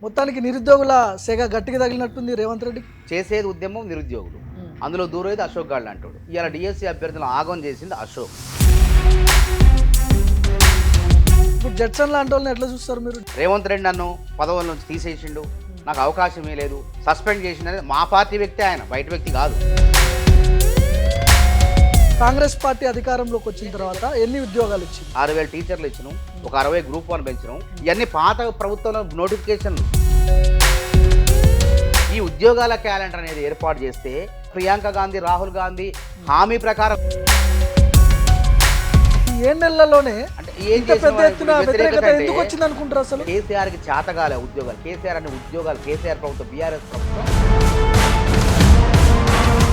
మొత్తానికి నిరుద్యోగుల సెగ గట్టిగా తగిలినట్టుంది రేవంత్ రెడ్డి. చేసేది ఉద్యమం నిరుద్యోగులు, అందులో దూరేది అశోక్ గాళ్ళు అంటాడు. ఇవాళ డిఎస్సి అభ్యర్థులను ఆగం చేసింది అశోక్. ఇప్పుడు జడ్సన్ లాంటి వాళ్ళని ఎట్లా చూస్తారు మీరు? రేవంత్ రెడ్డి నన్ను పదవుల నుంచి తీసేసిండు, నాకు అవకాశమే లేదు, సస్పెండ్ చేసిండు. మా పార్టీ వ్యక్తి ఆయన, బయట వ్యక్తి కాదు. కాంగ్రెస్ పార్టీ అధికారంలోకి వచ్చిన తర్వాత ఎన్ని ఉద్యోగాలు ఇచ్చింది? 6,000 టీచర్లు ఇచ్చినాం, ఒక 60 గ్రూప్ 1 పెంచినాం. ఇవన్నీ పాత ప్రభుత్వంలో నోటిఫికేషన్లు. ఈ ఉద్యోగాల క్యాలెండర్ అనేది ఏర్పాటు చేస్తే ప్రియాంక గాంధీ, రాహుల్ గాంధీ హామీ ప్రకారం ఈ 7 నెలల్లోనే అంటే ఏం ఇంత పెద్ద ఎత్తున వ్యతిరేకత ఎందుకు వచ్చింది అనుకుంటారు అసలు? కేసీఆర్కి చేతగాలే ఉద్యోగాలు. కేసీఆర్ అనే ఉద్యోగాలు, కేసీఆర్ ప్రభుత్వం, బీఆర్ఎస్ ప్రభుత్వం.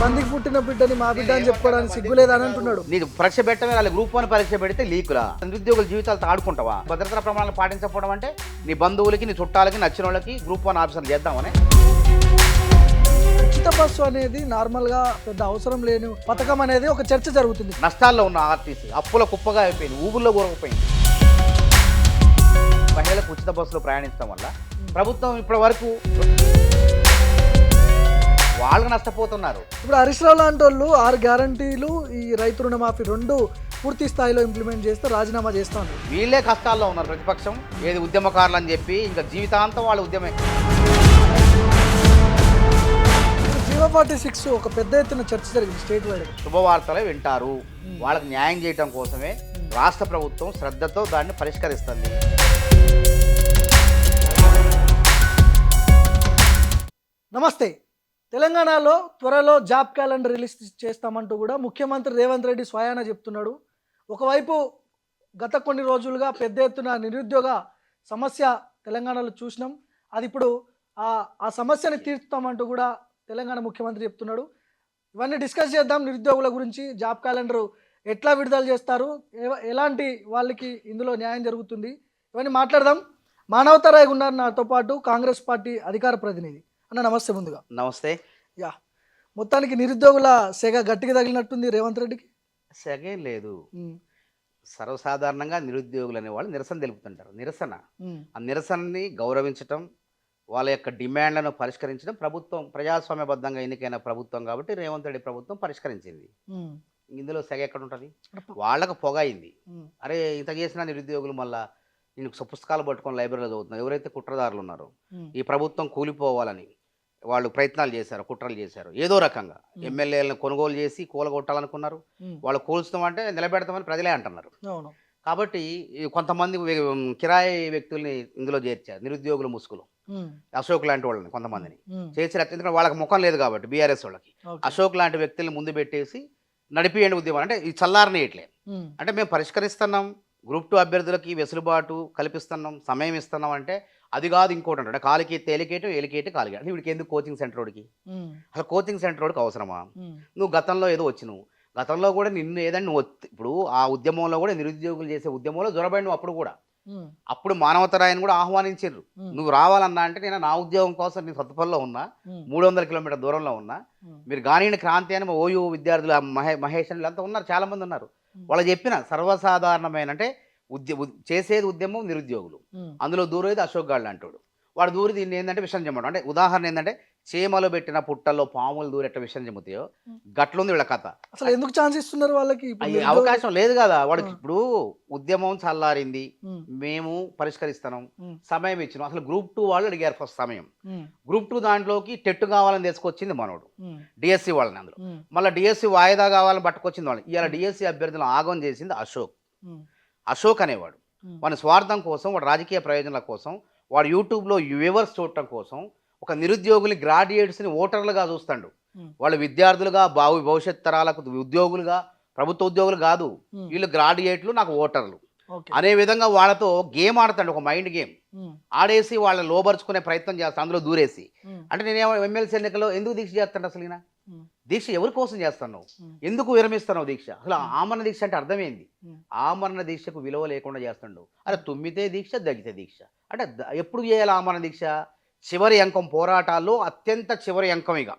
మందికి పుట్టిన బిడ్డని మా బిడ్డ అని చెప్పుకోవడానికి సిగ్గులేదని అంటున్నాడు. నీకు పరీక్ష పెట్టమే, వాళ్ళ గ్రూప్ 1 పరీక్ష పెడితే లీకులా. నిరుద్యోగుల జీవితాలతో ఆడుకుంటావా? భద్రతా ప్రమాణాలు పాటించకపోవడం అంటే నీ బంధువులకి, నీ చుట్టాలకి, నచ్చిన వాళ్ళకి గ్రూప్ 1 ఆఫీసర్ చేద్దామని. ఉచిత బస్సు అనేది నార్మల్ గా పెద్ద అవసరం లేని పథకం అనేది ఒక చర్చ జరుగుతుంది. నష్టాల్లో ఉన్న ఆర్టీసీ అప్పుల కుప్పగా అయిపోయింది, ఊబుల్లో కూరకపోయింది. మహిళలకు ఉచిత బస్సులో ప్రయాణించడం వల్ల ప్రభుత్వం ఇప్పటి వరకు వాళ్ళు నష్టపోతున్నారు. ఇప్పుడు హరీష్ రావు లాంటి వాళ్ళు 6 గ్యారంటీలు, ఈ రైతు రుణమాఫీ 2 పూర్తి స్థాయిలో ఇంప్లిమెంట్ చేస్తే రాజీనామా చేస్తాను. వీళ్ళే కష్టాల్లో ఉన్నారు. ప్రతిపక్షం ఏది ఉద్యమకారులు అని చెప్పి ఇంకా జీవితాంతం వాళ్ళ ఉద్యమే. జీవో 46 ఒక పెద్ద ఎత్తున చర్చ జరిగింది స్టేట్ వైడ్. శుభవార్తలే వింటారు. వాళ్ళకి న్యాయం చేయడం కోసమే రాష్ట్ర ప్రభుత్వం శ్రద్ధతో దాన్ని పరిష్కరిస్తుంది. నమస్తే. తెలంగాణలో త్వరలో జాబ్ క్యాలెండర్ రిలీజ్ చేస్తామంటూ కూడా ముఖ్యమంత్రి రేవంత్ రెడ్డి స్వయాన చెప్తున్నాడు. ఒకవైపు గత కొన్ని రోజులుగా పెద్ద ఎత్తున నిరుద్యోగ సమస్య తెలంగాణలో చూసినాం. అది ఇప్పుడు ఆ సమస్యని తీర్చుతామంటూ కూడా తెలంగాణ ముఖ్యమంత్రి చెప్తున్నాడు. ఇవన్నీ డిస్కస్ చేద్దాం. నిరుద్యోగుల గురించి, జాబ్ క్యాలెండర్ ఎట్లా విడుదల చేస్తారు, ఎలాంటి వాళ్ళకి ఇందులో న్యాయం జరుగుతుంది, ఇవన్నీ మాట్లాడదాం. మానవతరాయ్ ఉన్నారు నాతో పాటు, కాంగ్రెస్ పార్టీ అధికార ప్రతినిధి. అన్న నమస్తే. ముందుగా నమస్తే. యా, మొత్తానికి నిరుద్యోగుల సెగ గట్టిగా తగిలినట్టుంది రేవంత్ రెడ్డికి. సెగేం లేదు. సర్వసాధారణంగా నిరుద్యోగులు అనే వాళ్ళు నిరసన తెలుపుతుంటారు. నిరసన, ఆ నిరసనని గౌరవించటం, వాళ్ళ యొక్క డిమాండ్లను పరిష్కరించడం ప్రభుత్వం, ప్రజాస్వామ్యబద్ధంగా ఎన్నికైన ప్రభుత్వం కాబట్టి రేవంత్ రెడ్డి ప్రభుత్వం పరిష్కరించింది. ఇందులో సెగ ఎక్కడ ఉంటుంది? వాళ్ళకు పొగ అయింది. అరే ఇంత చేసిన నిరుద్యోగులు మళ్ళా నేను పుస్తకాలు పట్టుకొని లైబ్రరీలో చదువుతున్నారు. ఎవరైతే కుట్రదారులు ఉన్నారో, ఈ ప్రభుత్వం కూలిపోవాలని వాళ్ళు ప్రయత్నాలు చేశారు, కుట్రలు చేశారు. ఏదో రకంగా ఎమ్మెల్యేలను కొనుగోలు చేసి కూలగొట్టాలనుకున్నారు. వాళ్ళు కూల్చుతామంటే నిలబెడతామని ప్రజలే అంటున్నారు. కాబట్టి కొంతమంది కిరాయి వ్యక్తుల్ని ఇందులో చేర్చారు, నిరుద్యోగుల ముసుగులో. అశోక్ లాంటి వాళ్ళని కొంతమందిని చేర్చారు. ఎందుకంటే వాళ్ళకి ముఖం లేదు కాబట్టి బీఆర్ఎస్ వాళ్ళకి. అశోక్ లాంటి వ్యక్తుల్ని ముందు పెట్టేసి నడిపియండి ఉద్యమం అంటే ఈ చల్లారనియట్లే. అంటే మేము పరిష్కరిస్తున్నాం, గ్రూప్ 2 అభ్యర్థులకి వెసులుబాటు కల్పిస్తున్నాం, సమయం ఇస్తున్నాం అంటే అది కాదు ఇంకోటి అంటే కాలికి తేలికేయటం, ఎలికేయటం, కాలికేయటం. వీడికి ఎందుకు కోచింగ్ సెంటర్ వాడికి? అసలు కోచింగ్ సెంటర్ వాడికి అవసరమా? నువ్వు గతంలో ఏదో వచ్చినావు, గతంలో కూడా నిన్ను ఏదైనా నువ్వు ఇప్పుడు ఆ ఉద్యమంలో కూడా నిరుద్యోగులు చేసే ఉద్యమంలో జొరబడి నువ్వు అప్పుడు కూడా, అప్పుడు మానవతరాయని కూడా ఆహ్వానించారు. నువ్వు రావాలన్నా అంటే నేను నా ఉద్యోగం కోసం నేను సత్తుపల్లిలో ఉన్నా, 300 కిలోమీటర్ దూరంలో ఉన్నా, మీరు గాని క్రాంతి అని ఓయూ విద్యార్థులు మహేష్ అని అంతా ఉన్నారు, చాలా మంది ఉన్నారు. వాళ్ళు చెప్పిన సర్వసాధారణమైన అంటే చేసేది ఉద్యమం నిరుద్యోగులు, అందులో దూరేది అశోక్ గాళ్ళు అంటాడు. వాడు దూరి దీన్ని ఏంటంటే విషయం చెమ్మడం. అంటే ఉదాహరణ ఏంటంటే చేమలు పెట్టిన పుట్టల్లో పాములు దూరెట్ట విషయం చెమ్ముతాయో గట్లుంది వీళ్ళ కథ. అసలు ఎందుకు ఛాన్స్ ఇస్తున్నారు వాళ్ళకి? అవకాశం లేదు కదా వాడికి. ఇప్పుడు ఉద్యమం చల్లారింది, మేము పరిష్కరిస్తున్నాం, సమయం ఇచ్చినాం. అసలు గ్రూప్ 2 వాళ్ళు అడిగారు ఫస్ట్ సమయం. గ్రూప్ 2 దాంట్లోకి టెట్ కావాలని తీసుకొచ్చింది మనోడు, డిఎస్సి వాళ్ళని. అందులో మళ్ళీ డిఎస్సి వాయిదా కావాలని పట్టుకొచ్చింది వాళ్ళని. ఇవాళ డిఎస్సి అభ్యర్థులను ఆగం చేసింది అశోక్. అశోక్ అనేవాడు వాడి స్వార్థం కోసం, వాడు రాజకీయ ప్రయోజనాల కోసం, వాడు యూట్యూబ్లో వ్యూవర్స్ చూడటం కోసం ఒక నిరుద్యోగుల్ని, గ్రాడ్యుయేట్స్ని ఓటర్లుగా చూస్తాడు. వాళ్ళు విద్యార్థులుగా, భవిష్యత్ తరాలకు ఉద్యోగులుగా, ప్రభుత్వ ఉద్యోగులు కాదు, వీళ్ళు గ్రాడ్యుయేట్లు, నాకు ఓటర్లు అనే విధంగా వాళ్ళతో గేమ్ ఆడతాడు. ఒక మైండ్ గేమ్ ఆడేసి వాళ్ళని లోబరుచుకునే ప్రయత్నం చేస్తాను, అందులో దూరేసి. అంటే నేనేమో ఎమ్మెల్సీ ఎన్నికల్లో ఎందుకు దీక్ష చేస్తాను? అసలు ఈయన దీక్ష ఎవరి కోసం చేస్తున్నావు? ఎందుకు విరమిస్తున్నావు దీక్ష? అసలు ఆమరణ దీక్ష అంటే అర్థమైంది. ఆమరణ దీక్షకు విలువ లేకుండా చేస్తుండవు. అరే తుమ్మితే దీక్ష, దగ్గితే దీక్ష అంటే ఎప్పుడు చేయాలి ఆమరణ దీక్ష? చివరి అంకం, పోరాటాల్లో అత్యంత చివరి అంకం. ఇక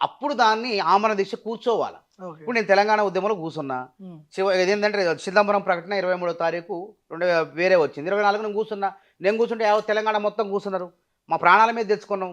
అప్పుడు దాన్ని ఆమరణ దీక్ష కూర్చోవాలి. ఇప్పుడు నేను తెలంగాణ ఉద్యమంలో కూర్చున్నా, ఏంటంటే చిదంబరం ప్రకటన 23వ తారీఖు వేరే వచ్చింది, 24 నేను కూర్చున్నా. నేను కూర్చుంటే తెలంగాణ మొత్తం కూర్చున్నారు. మా ప్రాణాల మీద తెచ్చుకున్నాం,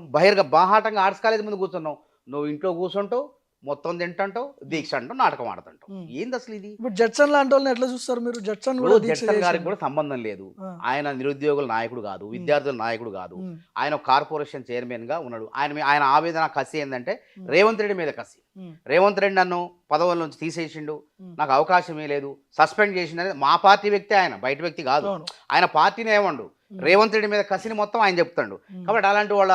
బాహాటంగా ఆర్ట్స్ కాలేజ్ ముందు కూర్చున్నాం. నువ్వు ఇంట్లో కూర్చుంటావు, మొత్తం తింటుంటావు, దీక్ష అంటావు, నాటకం ఆడుతుంటావు. ఏంది అసలు ఇది? ఇప్పుడు జడ్సన్ లాంటి వాళ్ళని ఎట్లా చూస్తారు మీరు? జడ్సన్ ఇప్పుడు కూడా దీక్ష జడ్సన్ గారికి చేసిండు. కూడా సంబంధం లేదు. ఆ. ఆయన నిరుద్యోగుల నాయకుడు కాదు, విద్యార్థుల నాయకుడు కాదు. ఉమ్, ఆయన ఒక కార్పొరేషన్ చైర్మన్ గా ఉన్నాడు. ఆయన ఆవేదన కసి ఏంటంటే రేవంత్ రెడ్డి మీద కసి. ఉమ్, రేవంత్ రెడ్డి నన్ను పదవుల నుంచి తీసేసిండు, ఉమ్. నాకు అవకాశమే లేదు, సస్పెండ్ చేసిండు అనేది మా పార్టీ వ్యక్తి, ఆయన బయట వ్యక్తి కాదు. అవును. ఆయన పార్టీని ఏమండు, రేవంత్ రెడ్డి మీద కసిని మొత్తం ఆయన చెప్తాడు. కాబట్టి అలాంటి వాళ్ళ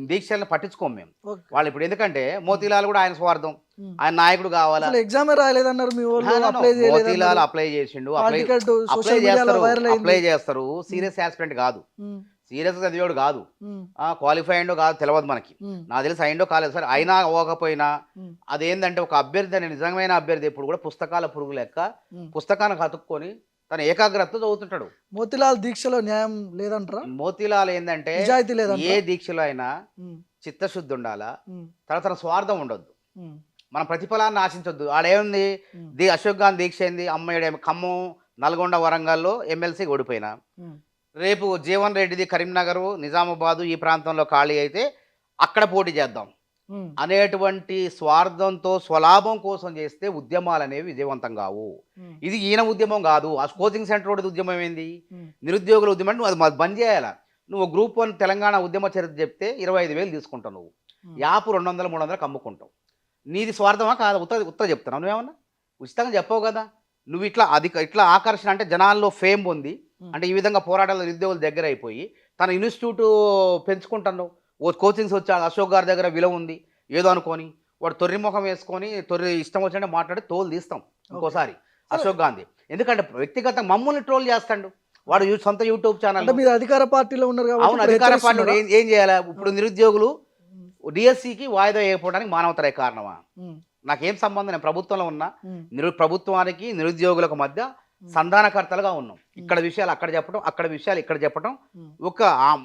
దీక్షలను పట్టించుకోము మేము. ఓకే. వాళ్ళు ఇప్పుడు ఎందుకంటే మోతీలాల్ కూడా ఆయన స్వార్థం, ఉమ్. ఆయన నాయకుడు కావాలా. అసలు ఎగ్జామే రాయలేదన్నారు మీ వాళ్ళు, అప్లై మోతీలాల్ చేయలేదు. అప్లై చేసిండు, టికెట్ అప్లై సోషల్ మీడియాలో చేస్తారు, వైరల్ అప్లై అయింది. చేస్తారు. సీరియస్ ఆస్పిరెంట్ కాదు, ఉమ్, సీరియస్ చదివాడు కాదు, ఉమ్, క్వాలిఫై అయిండో కాదు తెలియదు మనకి. ఉమ్, నాకు తెలిసి అయిండో కాలేదు సరే, అయినా అవ్వకపోయినా ఉమ్, అదేంటంటే ఒక అభ్యర్థి అని నిజమైన అభ్యర్థి ఎప్పుడు కూడా పుస్తకాల పురుగు లెక్క ఉమ్. పుస్తకానికి అతుక్కొని తన ఏకాగ్రతతో చదువుతుంటాడు. మోతిలాల్ దీక్షలో న్యాయం లేదంటారా? మోతీలాల్ ఏంటంటే నిజాయితీ ఏ లేదంటారా? దీక్షలో అయినా ఉమ్, చిత్తశుద్ధి ఉండాలా, ఉమ్, తర్వాత తన స్వార్థం ఉండొద్దు, ఉమ్, మన ప్రతిఫలాన్ని ఆశించొద్దు. ఆడేముంది, ఉమ్, అశోక్ గాంధీ దీక్ష ఏంది, అమ్మాయి ఖమ్మం, నల్గొండ, వరంగల్లో ఎమ్మెల్సీ ఓడిపోయినా, ఉమ్, రేపు జీవన్ రెడ్డిది కరీంనగర్, నిజామాబాదు ఈ ప్రాంతంలో ఖాళీ అయితే అక్కడ పోటీ చేద్దాం ఉమ్, అనేటువంటి స్వార్థంతో స్వలాభం కోసం చేస్తే ఉద్యమాలు అనేవి విజయవంతం కావు. ఉమ్, ఇది ఈయన ఉద్యమం కాదు, ఆ కోచింగ్ సెంటర్ వాడి ఉద్యమం ఏంది, ఉమ్, నిరుద్యోగుల ఉద్యమం అంటే నువ్వు అది బంద్ చేయాలా. నువ్వు గ్రూప్ 1 తెలంగాణ ఉద్యమ చరిత్ర చెప్తే 25,000 తీసుకుంటావు, నువ్వు యాపు 200, 300 అమ్ముకుంటావు. నీది స్వార్థమా కాదు? ఉత్తర చెప్తున్నావు నువ్వేమన్నా, ఉచితంగా చెప్పవు కదా. నువ్వు ఇట్లా ఆకర్షణ అంటే జనాల్లో ఫేమ్ పొంది, అంటే ఈ విధంగా పోరాటాలు నిరుద్యోగుల దగ్గర అయిపోయి తన ఇన్స్టిట్యూట్ పెంచుకుంటున్నావు. ఓ కోచింగ్స్ వచ్చా, అశోక్ గారి దగ్గర విలువ ఉంది ఏదో అనుకొని వాడు తొర్రి ముఖం వేసుకొని తొర్రి ఇష్టం వచ్చినట్టు మాట్లాడి తోలు తీస్తాం ఇంకోసారి అశోక్ గాంధీ. ఎందుకంటే వ్యక్తిగతంగా మమ్మల్ని ట్రోల్ చేస్తాడు వాడు, సొంత యూట్యూబ్ ఛానల్. అంటే మీరు అధికార పార్టీలో ఉన్నారు కాబట్టి అవును, ఇప్పుడు అధికార పార్టీలో హెచ్చరిస్తున్నారా? ఏం చేయాలి ఇప్పుడు? నిరుద్యోగులు డిఎస్సికి వాయిదా వేయకపోవడానికి మానవతరే కారణమా? ఉమ్, నాకేం సంబంధం, నేను ప్రభుత్వంలో ఉన్నా. ఉమ్, ప్రభుత్వానికి నిరుద్యోగులకు మధ్య సంధానకర్తలుగా ఉన్నాం. ఇక్కడ విషయాలు అక్కడ చెప్పడం, అక్కడ విషయాలు ఇక్కడ చెప్పడం. ఉమ్,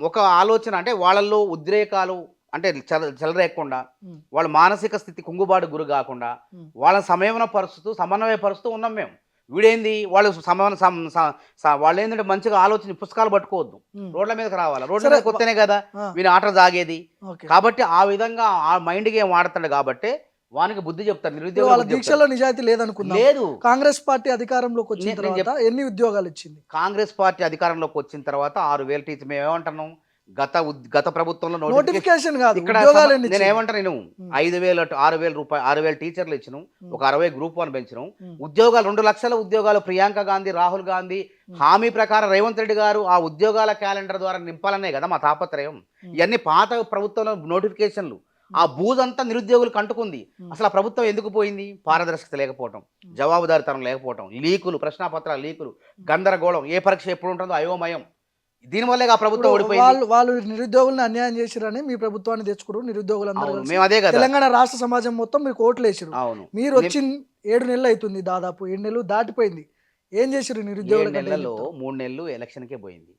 ఒక ఆలోచన అంటే వాళ్ళల్లో ఉద్రేకాలు అంటే చెలరేయకుండా, ఉమ్, వాళ్ళ మానసిక స్థితి కుంగుబాటు గురి కాకుండా ఉమ్, వాళ్ళని సమన్వయపరుస్తూ ఉన్నాం మేము. వీడేంది, వాళ్ళు వాళ్ళు ఏంటంటే మంచిగా ఆలోచన పుస్తకాలు పట్టుకోవద్దు, ఉమ్. రోడ్ల మీదకి రావాలి. రోడ్ల సరే, మీదకి వస్తేనే కదా ఆ, వీని ఆట సాగేది. ఓకే. కాబట్టి ఆ విధంగా ఆ మైండ్ గేమ్ ఆడతాడు కాబట్టి వానికి బుద్ధి చెప్తారు, ఇప్పుడు నిరుద్యోగులకు వాళ్ళ బుద్ధి దీక్షలో చెప్తారు. నిజాయితీ లేదనుకుందాం. లేదు, కాంగ్రెస్ పార్టీ అధికారంలోకి వచ్చిన నేను తర్వాత ఎన్ని ఉద్యోగాలు ఇచ్చింది? కాంగ్రెస్ పార్టీ అధికారంలోకి వచ్చిన తర్వాత 6,000 టీచర్. మేము ఏమంటున్నాం, గత ప్రభుత్వంలో నోటిఫికేషన్ కాదు, ఇక్కడ ఉద్యోగాలు ఎన్ని నేను ఇచ్చింది? ఏమంటాను, నేను 5,000 6,000 రూపాయలు 6,000 టీచర్లు ఇచ్చినాం, ఒక 60 గ్రూప్ 1 పెంచినాం. ఉద్యోగాలు 2 లక్షల ఉద్యోగాలు ప్రియాంక గాంధీ, రాహుల్ గాంధీ హామీ ప్రకారం రేవంత్ రెడ్డి గారు ఆ ఉద్యోగాల క్యాలెండర్ ద్వారా నింపాలనే కదా మా తాపత్రయం. ఇవన్నీ పాత ప్రభుత్వంలో నోటిఫికేషన్లు. ఆ బూజంతా నిరుద్యోగులకు అంటుకుంది. అసలు ఆ ప్రభుత్వం ఎందుకు పోయింది? పారదర్శకత లేకపోవటం, జవాబుదారితనం లేకపోవటం, లీకులు, ప్రశ్నాపత్రాల లీకులు, గందరగోళం, ఏ పరీక్ష ఎప్పుడు ఉంటుందో అయోమయం. దీనివల్లే ఆ ప్రభుత్వం ఇప్పుడు ఓడిపోయింది. వాళ్ళు నిరుద్యోగులను అన్యాయం చేసిరని మీ ప్రభుత్వాన్ని తెచ్చుకున్నారు నిరుద్యోగులందరూ అవును, కలిసి. మేము అదే కదా. తెలంగాణ రాష్ట్ర సమాజం మొత్తం మీకు ఓట్లు వేసిరు. అవును, మీరు వచ్చి 7 నెలలు అవుతుంది, దాదాపు 7 నెలలు దాటిపోయింది. ఏం చేసిరు 7 నిరుద్యోగులకు? నెలల్లో 3 నెలలు ఎలక్షన్కే పోయింది.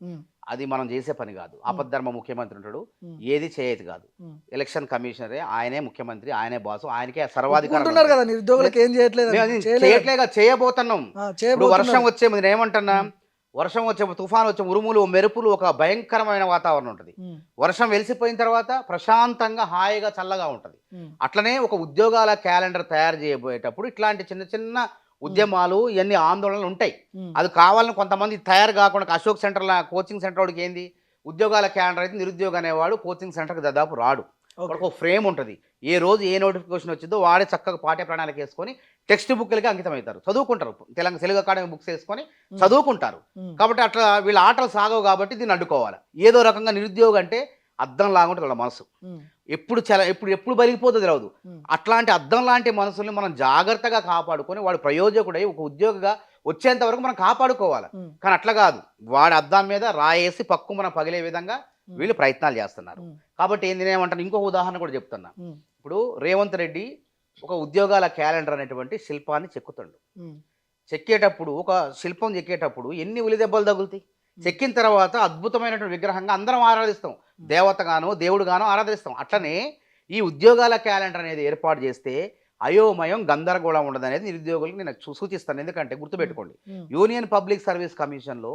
అది మనం చేసే పని కాదు. ఆపద్ధర్మ ముఖ్యమంత్రి ఉంటాడు, ఏది చేయదు కాదు. ఎలక్షన్ కమిషనరే, ఆయనే ముఖ్యమంత్రి, ఆయనే బాసు, ఆయనకే సర్వాధికారం అంటున్నారు కదా నిరుద్యోగులకు ఏం చేయట్లేదు. చేయట్లేగా, చేయబోతున్నాం. ఇప్పుడు వర్షం వచ్చే ముందు నేను ఏమంటున్నా, వర్షం వచ్చే, తుఫాన్ వచ్చే, ఉరుములు మెరుపులు, ఒక భయంకరమైన వాతావరణం ఉంటుంది. వర్షం వెలిసిపోయిన తర్వాత ప్రశాంతంగా హాయిగా చల్లగా ఉంటుంది. అట్లనే ఒక ఉద్యోగాల క్యాలెండర్ తయారు చేయబోయేటప్పుడు ఇట్లాంటి చిన్న చిన్న ఉద్యమాలు, ఇవన్నీ ఆందోళనలు ఉంటాయి. అది కావాలని కొంతమంది తయారు కాకుండా, అశోక్ సెంటర్ల కోచింగ్ సెంటర్ వాడికి ఏంది, ఉద్యోగాల క్యాలెండర్ అయితే నిరుద్యోగ అనేవాడు కోచింగ్ సెంటర్కి దాదాపు రాడు. ఒక ఫ్రేమ్ ఉంటుంది, ఏ రోజు ఏ నోటిఫికేషన్ వచ్చిందో వాడే చక్కగా పాఠ్య ప్రణాళిక వేసుకొని టెక్స్ట్ బుక్లకి అంకితం అవుతారు, చదువుకుంటారు. తెలుగు అకాడమీ బుక్స్ వేసుకొని చదువుకుంటారు. కాబట్టి అట్లా వీళ్ళ ఆటలు సాగవు కాబట్టి దీన్ని అడ్డుకోవాలి. ఏదో రకంగా నిరుద్యోగం అంటే అద్దం లాగుంటుంది వాళ్ళ మనసు, ఎప్పుడు బలిగిపోతుందో తెలియదు. అట్లాంటి అద్దం లాంటి మనసుల్ని మనం జాగ్రత్తగా కాపాడుకొని వాడు ప్రయోజకుడై ఒక ఉద్యోగిగా వచ్చేంత వరకు మనం కాపాడుకోవాలి. కానీ అట్లా కాదు, వాడి అద్దం మీద రాయేసి పక్కు మనం పగిలే విధంగా వీళ్ళు ప్రయత్నాలు చేస్తున్నారు. కాబట్టి ఏంది, నేనేమంటాను, ఇంకో ఉదాహరణ కూడా చెప్తున్నా. ఇప్పుడు రేవంత్ రెడ్డి ఒక ఉద్యోగాల క్యాలెండర్ అనేటువంటి శిల్పాన్ని చెక్కుతాడు. చెక్కేటప్పుడు, ఒక శిల్పం చెక్కేటప్పుడు ఎన్ని ఉలి దెబ్బలు తగులుతాయి. చెక్కిన తర్వాత అద్భుతమైనటువంటి విగ్రహంగా అందరం ఆరాధిస్తాం, దేవతగానో దేవుడుగానో ఆరాధిస్తాం. అట్లనే ఈ ఉద్యోగాల క్యాలెండర్ అనేది ఏర్పాటు చేస్తే అయోమయం, గందరగోళం ఉండదు అనేది నిరుద్యోగులకు నేను సూచిస్తాను. ఎందుకంటే గుర్తుపెట్టుకోండి, యూనియన్ పబ్లిక్ సర్వీస్ కమిషన్లో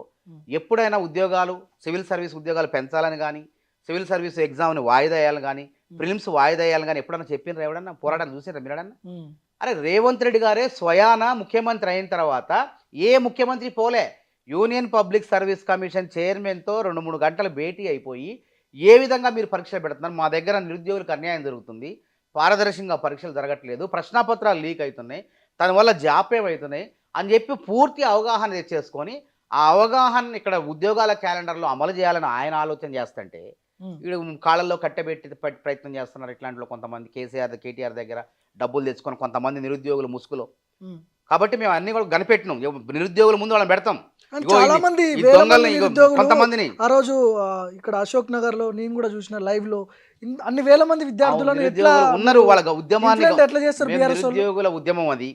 ఎప్పుడైనా ఉద్యోగాలు, సివిల్ సర్వీస్ ఉద్యోగాలు పెంచాలని కానీ, సివిల్ సర్వీస్ ఎగ్జామ్ని వాయిదా వేయాలని కానీ ప్రిలిమ్స్ వాయిదా వేయాలని కానీ ఎప్పుడన్నా చెప్పినారా ఎవడన్నా పోరాటాలు చూసారా మీరన్నా? అరే రేవంత్ రెడ్డి గారే స్వయాన ముఖ్యమంత్రి అయిన తర్వాత ఏ ముఖ్యమంత్రి పోలే యూనియన్ పబ్లిక్ సర్వీస్ కమిషన్ చైర్మన్తో 2-3 గంటలు భేటీ అయిపోయి ఏ విధంగా మీరు పరీక్షలు పెడుతున్నారు, మా దగ్గర నిరుద్యోగులకు అన్యాయం జరుగుతుంది, పారదర్శకంగా పరీక్షలు జరగట్లేదు, ప్రశ్నాపత్రాలు లీక్ అవుతున్నాయి, దానివల్ల జాప్యం అవుతున్నాయి అని చెప్పి పూర్తి అవగాహన తెచ్చేసుకొని ఆ అవగాహన ఇక్కడ ఉద్యోగాల క్యాలెండర్లో అమలు చేయాలని ఆయన ఆలోచన చేస్తుంటే వీడు కాళ్ళల్లో కట్టబెట్టి ప్రయత్నం చేస్తున్నారు. ఇట్లాంటిలో కొంతమంది కేటీఆర్ దగ్గర డబ్బులు తెచ్చుకొని కొంతమంది నిరుద్యోగులు ముసుగులో. కాబట్టి మేము అన్ని కూడా కనిపెట్టినాం, నిరుద్యోగుల ముందు వాళ్ళని పెడతాం. చాలా మంది కొంతమందిని ఆ రోజు ఇక్కడ అశోక్ నగర్ లో నేను కూడా చూసిన లైవ్ లో అన్ని వేల మంది విద్యార్థులను ఉన్నారు. వాళ్ళ ఉద్యమాన్ని ఎట్లా చేస్తారు? నిరుద్యోగుల ఉద్యమం అది.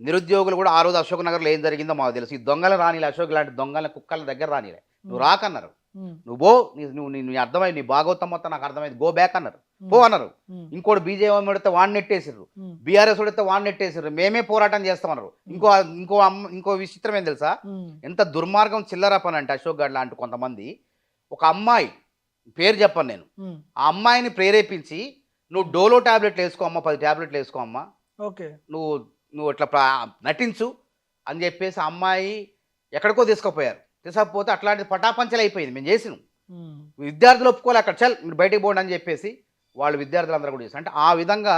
నిరుద్యోగులు కూడా ఆ రోజు అశోక్ నగర్లో ఏం జరిగిందో మాకు తెలుసు. ఈ దొంగలు రానిలే, అశోక్ లాంటి దొంగల కుక్కల దగ్గర రానిలే, నువ్వు రాకన్నారు, నువ్వు నీ అర్థమైంది, నీ భాగవతం మొత్తం నాకు అర్థమైంది, గో బ్యాక్ అన్నారు, పో అన్నారు. ఇంకోటి బీజేపీ పెడితే వాడిని నెట్టేసారు, బీఆర్ఎస్ పెడితే వాడిని నెట్టేసారు, మేమే పోరాటం చేస్తామన్నారు. ఇంకో విచిత్రం ఏం తెలుసా, ఎంత దుర్మార్గం చిల్లర పని అంటే అశోక్ గడ్ లాంటి కొంతమంది ఒక అమ్మాయి పేరు చెప్పను నేను, ఆ అమ్మాయిని ప్రేరేపించి నువ్వు డోలో టాబ్లెట్లు వేసుకో అమ్మా, 10 టాబ్లెట్లు వేసుకో అమ్మా, నువ్వు ఇట్లా నటించు అని చెప్పేసి అమ్మాయి ఎక్కడికో తీసుకపోతే అట్లాంటి పటాపంచలు అయిపోయింది. మేము చేసినాం, విద్యార్థులు ఒప్పుకోలే, అక్కడ చల్ మీరు బయటకు పోండి అని చెప్పేసి వాళ్ళు విద్యార్థులందరూ కూడా చేశారు. అంటే ఆ విధంగా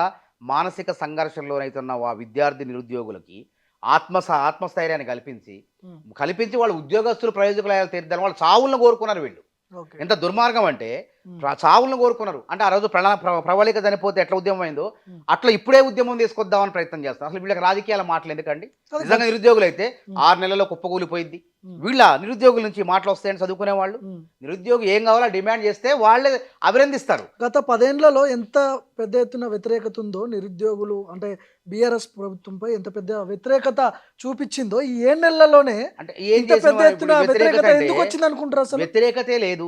మానసిక సంఘర్షణలోనైతున్న ఆ విద్యార్థి నిరుద్యోగులకి ఆత్మస్థైర్యాన్ని కల్పించి వాళ్ళు ఉద్యోగస్తులు ప్రయోజకులు తీర్దాలని వాళ్ళు చావులను కోరుకున్నారు. వీళ్ళు ఎంత దుర్మార్గం అంటే చావులను కోరుకున్నారు. అంటే ఆ రోజు ప్రవళిక చనిపోతే ఎట్లా ఉద్యమం అయిందో అట్లా ఇప్పుడే ఉద్యమం తీసుకొద్దామని ప్రయత్నం చేస్తారు. అసలు వీళ్ళకి రాజకీయాల మాటలు ఎందుకండి? నిజంగా నిరుద్యోగులు అయితే 6 నెలల్లో కుప్పకూలిపోయింది. వీళ్ళ నిరుద్యోగుల నుంచి మాటలు వస్తాయని చదువుకునే వాళ్ళు నిరుద్యోగి ఏం కావాలో డిమాండ్ చేస్తే వాళ్ళే అభినందిస్తారు. గత 10 ఏళ్లలో ఎంత పెద్ద ఎత్తున వ్యతిరేకత ఉందో నిరుద్యోగులు అంటే బీఆర్ఎస్ ప్రభుత్వంపై ఎంత పెద్ద వ్యతిరేకత చూపించిందో ఈ 7 నెలల్లోనే అంటే ఏం పెద్ద ఎత్తున వ్యతిరేకత ఎందుకు వచ్చింది అనుకుంటారు? అసలు వ్యతిరేకతే లేదు.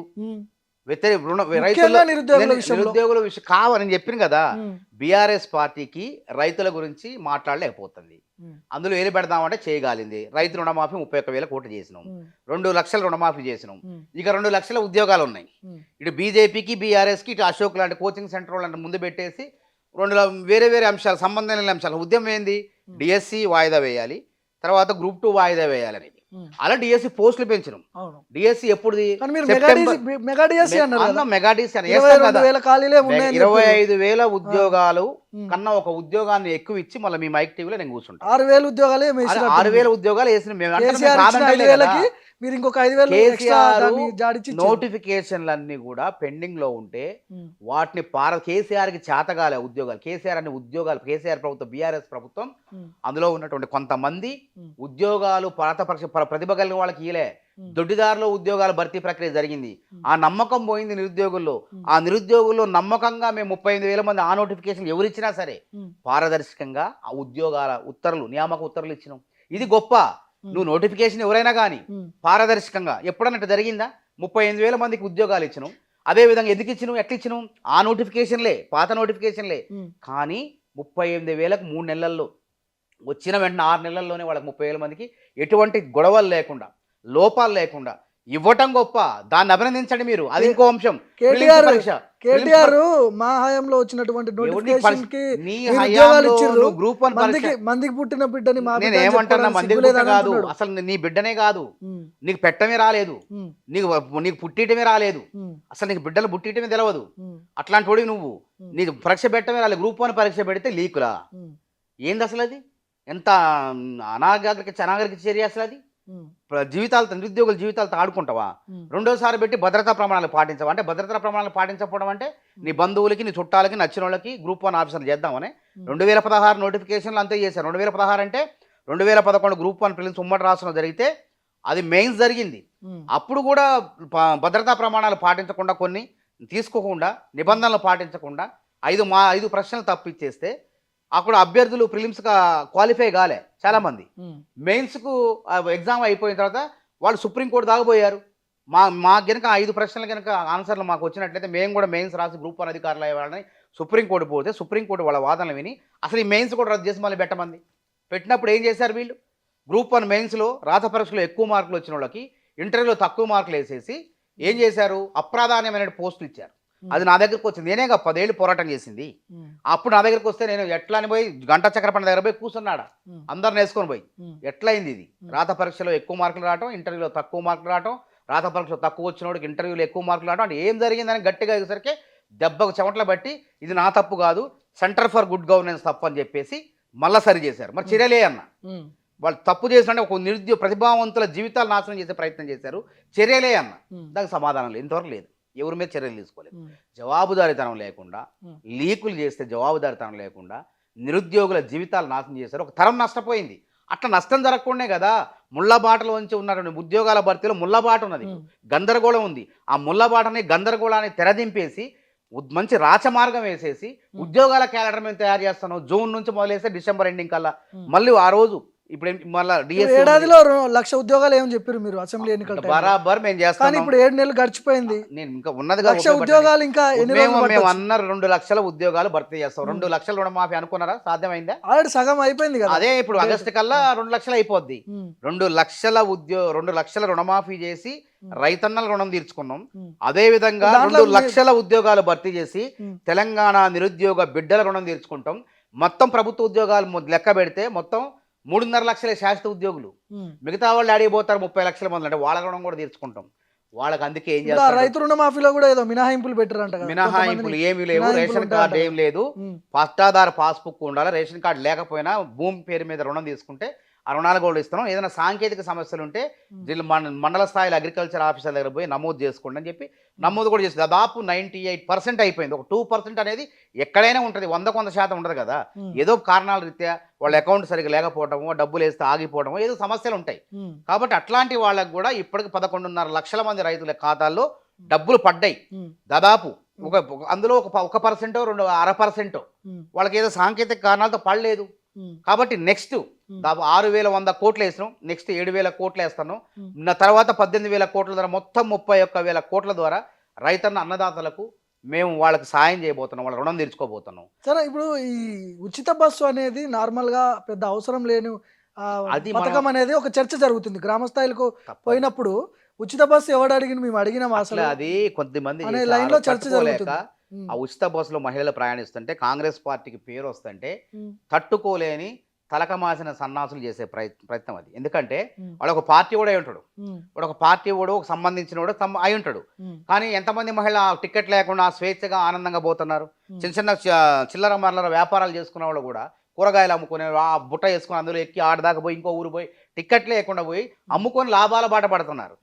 నిరుద్యోగుల విషయం కావాలని చెప్పిన కదా, బీఆర్ఎస్ పార్టీకి రైతుల గురించి మాట్లాడలేకపోతుంది. అందులో ఏలు పెడదామంటే చేయగలిగింది. రైతు రుణమాఫీ 31,000 కోట్లు చేసినాం, 2 లక్షల రుణమాఫీ చేసినాం, ఇక 2 లక్షల ఉద్యోగాలు ఉన్నాయి. ఇటు బీజేపీకి బీఆర్ఎస్కి ఇటు అశోక్ లాంటి కోచింగ్ సెంటర్ వాళ్ళని ముందు పెట్టేసి వేరే అంశాలు, సంబంధం లేని అంశాలు. ఉద్యమం ఏంది? డిఎస్సి వాయిదా వేయాలి, తర్వాత గ్రూప్ 2 వాయిదా వేయాలని. అలా డిఎస్సి పోస్టులు పెంచినాం. డిఎస్సి ఎప్పుడుది? 25,000 ఉద్యోగాలు కన్నా ఒక ఉద్యోగాన్ని ఎక్కువ ఇచ్చి మళ్ళీ మీ మైక్ టీవీలో నేను కూర్చుంటాను. 6,000 ఉద్యోగాలు వేసిన నోటిఫికేషన్లన్నీ కూడా పెండింగ్ లో ఉంటే వాటిని కేసీఆర్ కి చేతగాలే ఉద్యోగాలు, కేసీఆర్ ప్రభుత్వం, బీఆర్ఎస్ ప్రభుత్వం అందులో ఉన్నటువంటి కొంతమంది ఉద్యోగాలు ప్రతిభ కలిగిన వాళ్ళకి ఇలే దొడ్డిదారులో ఉద్యోగాల భర్తీ ప్రక్రియ జరిగింది. ఆ నమ్మకం పోయింది నిరుద్యోగుల్లో. ఆ నిరుద్యోగుల్లో నమ్మకంగా మేము 35,000 మంది ఆ నోటిఫికేషన్ ఎవరిచ్చినా సరే పారదర్శకంగా ఆ ఉద్యోగాల నియామక ఉత్తర్వులు ఇచ్చినాం. ఇది గొప్ప. నువ్వు నోటిఫికేషన్ ఎవరైనా కానీ పారదర్శకంగా ఎప్పుడన్నట్టు జరిగిందా? 35,000 మందికి ఉద్యోగాలు ఇచ్చినాం. అదే విధంగా ఎందుకు ఇచ్చినాం, ఎట్లా ఇచ్చినాం? ఆ నోటిఫికేషన్లే, పాత నోటిఫికేషన్లే. కానీ 38,000కు 3 నెలల్లో వచ్చిన వెంటనే 6 నెలల్లోనే వాళ్ళకి 30,000 మందికి ఎటువంటి గొడవలు లేకుండా, లోపాలు లేకుండా ఇవ్వటం గొప్ప. దాన్ని అభినందించండి మీరు. అది ఇంకో అంశం. కేటీఆర్ మా హయాంలో వచ్చినటువంటి గ్రూప్ 1 మందికి పుట్టిన బిడ్డని నేను ఏమంటున్నా, మందికి కాదు, అసలు నీ బిడ్డనే కాదు, నీకు పెట్టమే రాలేదు, నీకు పుట్టిటమే రాలేదు, అసలు నీకు బిడ్డలు పుట్టిటమే తెలియదు. అట్లాంటి వాడివి నువ్వు. నీకు పరీక్ష పెట్టమే రాలేదు. గ్రూప్ 1 పరీక్ష పెడితే లీకులా? ఏంది అసలు అది? ఎంత అనాగరిక చర్య అసలు అది. నిరుద్యోగుల జీవితాలతో ఆడుకుంటావా? రెండోసారి పెట్టి భద్రతా ప్రమాణాలు పాటించవా? అంటే భద్రతా ప్రమాణాలు పాటించకపోవడం అంటే నీ బంధువులకి, నీ చుట్టాలకి, నచ్చిన వాళ్ళకి గ్రూప్ 1 ఆఫీసర్లు చేద్దామని 2016 నోటిఫికేషన్లు అంతే చేశారు. 2016 అంటే 2011 గ్రూప్ 1 ప్రిలిమ్స్ ఉమ్మడి రాష్ట్రంలో జరిగితే అది మెయిన్స్ జరిగింది. అప్పుడు కూడా భద్రతా ప్రమాణాలు పాటించకుండా, కొన్ని తీసుకోకుండా, నిబంధనలు పాటించకుండా 5 ప్రశ్నలు తప్పిచ్చేస్తే అక్కడ అభ్యర్థులు ప్రిలిమ్స్ క్వాలిఫై కాలే చాలా మంది. మెయిన్స్ కు ఎగ్జామ్ అయిపోయిన తర్వాత వాళ్ళు సుప్రీంకోర్టు దాగబోయారు. మా గనక 5 ప్రశ్నలు కనుక ఆన్సర్లు మాకు వచ్చినట్లయితే మేము కూడా మెయిన్స్ రాసి గ్రూప్ 1 అధికారులు అయ్యేవాళ్ళని సుప్రీంకోర్టు పోతే సుప్రీంకోర్టు వాళ్ళ వాదనలు విని అసలు ఈ మెయిన్స్ కూడా రద్దు చేసి మళ్ళీ పెట్టమంది. పెట్టినప్పుడు ఏం చేశారు వీళ్ళు? గ్రూప్ 1 మెయిన్స్లో రాత పరీక్షలో ఎక్కువ మార్కులు వచ్చిన వాళ్ళకి ఇంటర్వ్యూలో తక్కువ మార్కులు వేసేసి ఏం చేశారు? అప్రాధాన్యమైన పోస్టులు ఇచ్చారు. అది నా దగ్గరకు వచ్చింది. నేనేగా 10 ఏళ్ళు పోరాటం చేసింది. అప్పుడు నా దగ్గరకు వస్తే నేను ఎట్లా అని పోయి గంట చక్రపాణి దగ్గర పోయి కూర్చున్నాడా, అందరిని వేసుకొని పోయి ఎట్లా అయింది ఇది? రాత పరీక్షలో ఎక్కువ మార్కులు రావటం, ఇంటర్వ్యూలో తక్కువ మార్కులు రావటం, రాత పరీక్షలో తక్కువ వచ్చినోడికి ఇంటర్వ్యూలో ఎక్కువ మార్కులు రావడం, అంటే ఏం జరిగిందని గట్టిగా అయ్యేసరికి దెబ్బకు చెమటలు బట్టి ఇది నా తప్పు కాదు, సెంటర్ ఫర్ గుడ్ గవర్నెన్స్ తప్పు అని చెప్పేసి మళ్ళా సరి చేశారు. మరి చర్యలే అన్న, వాళ్ళు తప్పు చేసినట్టే ఒక నిరుద్యోగ ప్రతిభావంతుల జీవితాలు నాశనం చేసే ప్రయత్నం చేశారు, చర్యలే అన్న. దానికి సమాధానం లేదు, ఇంతవరకు లేదు. ఎవరి మీద చర్యలు తీసుకోలేదు. జవాబుదారీతనం లేకుండా, లీకులు చేస్తే జవాబుదారీతనం లేకుండా నిరుద్యోగుల జీవితాలు నాశనం చేశారు. ఒక తరం నష్టపోయింది. అట్లా నష్టం జరగకుండానే కదా ముళ్ళబాటలోంచి ఉన్నటువంటి ఉద్యోగాల భర్తీలో ముళ్ళబాట ఉన్నది, గందరగోళం ఉంది. ఆ ముళ్ళబాటని గందరగోళాన్ని తెరదింపేసి మంచి రాచమార్గం వేసేసి ఉద్యోగాల క్యాలెండర్ మేము తయారు చేస్తాను. జూన్ నుంచి మొదలేస్తే డిసెంబర్ ఎండింగ్ కల్లా మళ్ళీ ఆ రోజు ఇప్పుడు మళ్ళీ ఏడాదిలో 1,00,000 ఉద్యోగాలు ఏమని చెప్పారు మీరు అసెంబ్లీ ఎన్నికల బరాబర్ మేము చేస్తాం. ఇప్పుడు 7 నెలలు గడిచిపోయింది. నేను ఇంకా ఉన్నది 1,00,000 ఉద్యోగాలు ఇంకా మేము అన్నారు 2 లక్షల ఉద్యోగాలు భర్తీ చేస్తాం. 2 లక్షల రుణమాఫీ అనుకున్నారా? సాధ్యమైందా? ఆల్రెడీ సగం అయిపోయింది కదా. అదే ఇప్పుడు ఆగస్టు కల్లా 2 లక్షలు అయిపోద్ది. 2 లక్షల రుణమాఫీ చేసి రైతన్నల రుణం తీర్చుకున్నాం. అదే విధంగా 2 లక్షల ఉద్యోగాలు భర్తీ చేసి తెలంగాణ నిరుద్యోగ బిడ్డల రుణం తీర్చుకుంటాం. మొత్తం ప్రభుత్వ ఉద్యోగాలు లెక్క పెడితే మొత్తం 3.5 లక్షల శాశ్వత ఉద్యోగులు. మిగతా వాళ్ళు ఆడిపోతారు 30 లక్షల మంది, అంటే వాళ్ళ రుణం కూడా తీర్చుకుంటాం. వాళ్ళకి అందుకే ఏం చేస్తారు, రైతు రుణమాఫీలో కూడా ఏదో మినహాయింపులు పెట్టారంట. మినహాయింపులు ఏమీ లేవు, రేషన్ కార్డు ఏం లేదు, పట్టాదారు పాస్బుక్ ఉండాలి. రేషన్ కార్డు లేకపోయినా భూమి పేరు మీద రుణం తీసుకుంటే ఆ రుణాలు కూడా ఇస్తున్నాం. ఏదైనా సాంకేతిక సమస్యలు ఉంటే మండల స్థాయిలో అగ్రికల్చర్ ఆఫీసర్ దగ్గర పోయి నమోదు చేసుకోండి అని చెప్పి నమోదు కూడా చేసి దాదాపు 98% అయిపోయింది. ఒక 2% అనేది ఎక్కడైనా ఉంటుంది, 100% ఉండదు కదా. ఏదో కారణాల రీత్యా వాళ్ళ అకౌంట్ సరిగ్గా లేకపోవటమో, డబ్బులు వేస్తే ఆగిపోవడమో ఏదో సమస్యలు ఉంటాయి. కాబట్టి అట్లాంటి వాళ్ళకు కూడా ఇప్పటికి 11.5 లక్షల మంది రైతుల ఖాతాల్లో డబ్బులు పడ్డాయి. దాదాపు అందులో ఒక 1%, 2.5% వాళ్ళకి ఏదో సాంకేతిక కారణాలతో పడలేదు. కాబట్టి నెక్స్ట్ దాదాపు 6,100 కోట్లు వేసినాం. నెక్స్ట్ 7,000 కోట్లు వేస్తాను. తర్వాత 18,000 కోట్ల ద్వారా మొత్తం 31,000 కోట్ల ద్వారా రైతన్న అన్నదాతలకు మేము వాళ్ళకి సాయం చేయబోతున్నాం, వాళ్ళ రుణం తీర్చుకోబోతున్నాం. సరే, ఇప్పుడు ఈ ఉచిత బస్సు అనేది నార్మల్ గా పెద్ద అవసరం లేని అది పథకం అనేది ఒక చర్చ జరుగుతుంది గ్రామ స్థాయిలకు పోయినప్పుడు. ఉచిత బస్సు ఎవడు అడిగిన మేము అడిగినాం అసలు అది కొంతమంది లైన్ లో చర్చ జరుగుతుంది. ఆ ఉచిత బస్సులో మహిళలు ప్రయాణిస్తుంటే కాంగ్రెస్ పార్టీకి పేరు వస్తుంటే తట్టుకోలేని తలకమాసిన సన్నాసులు చేసే ప్రయత్నం అది. ఎందుకంటే వాడు ఒక పార్టీ కూడా అయి ఉంటాడు, వాడు ఒక పార్టీ కూడా ఒక సంబంధించిన కూడా అయి ఉంటాడు. కానీ ఎంతమంది మహిళ టికెట్ లేకుండా స్వేచ్ఛగా ఆనందంగా పోతున్నారు. చిన్న చిన్న చిల్లర మల్లర వ్యాపారాలు చేసుకున్న వాళ్ళు కూడా కూరగాయలు అమ్ముకునే ఆ బుట్ట వేసుకుని అందులో ఎక్కి ఆడదాకా పోయి ఇంకో ఊరు పోయి టికెట్ లేకుండా పోయి అమ్ముకొని లాభాల బాట పడుతున్నారు.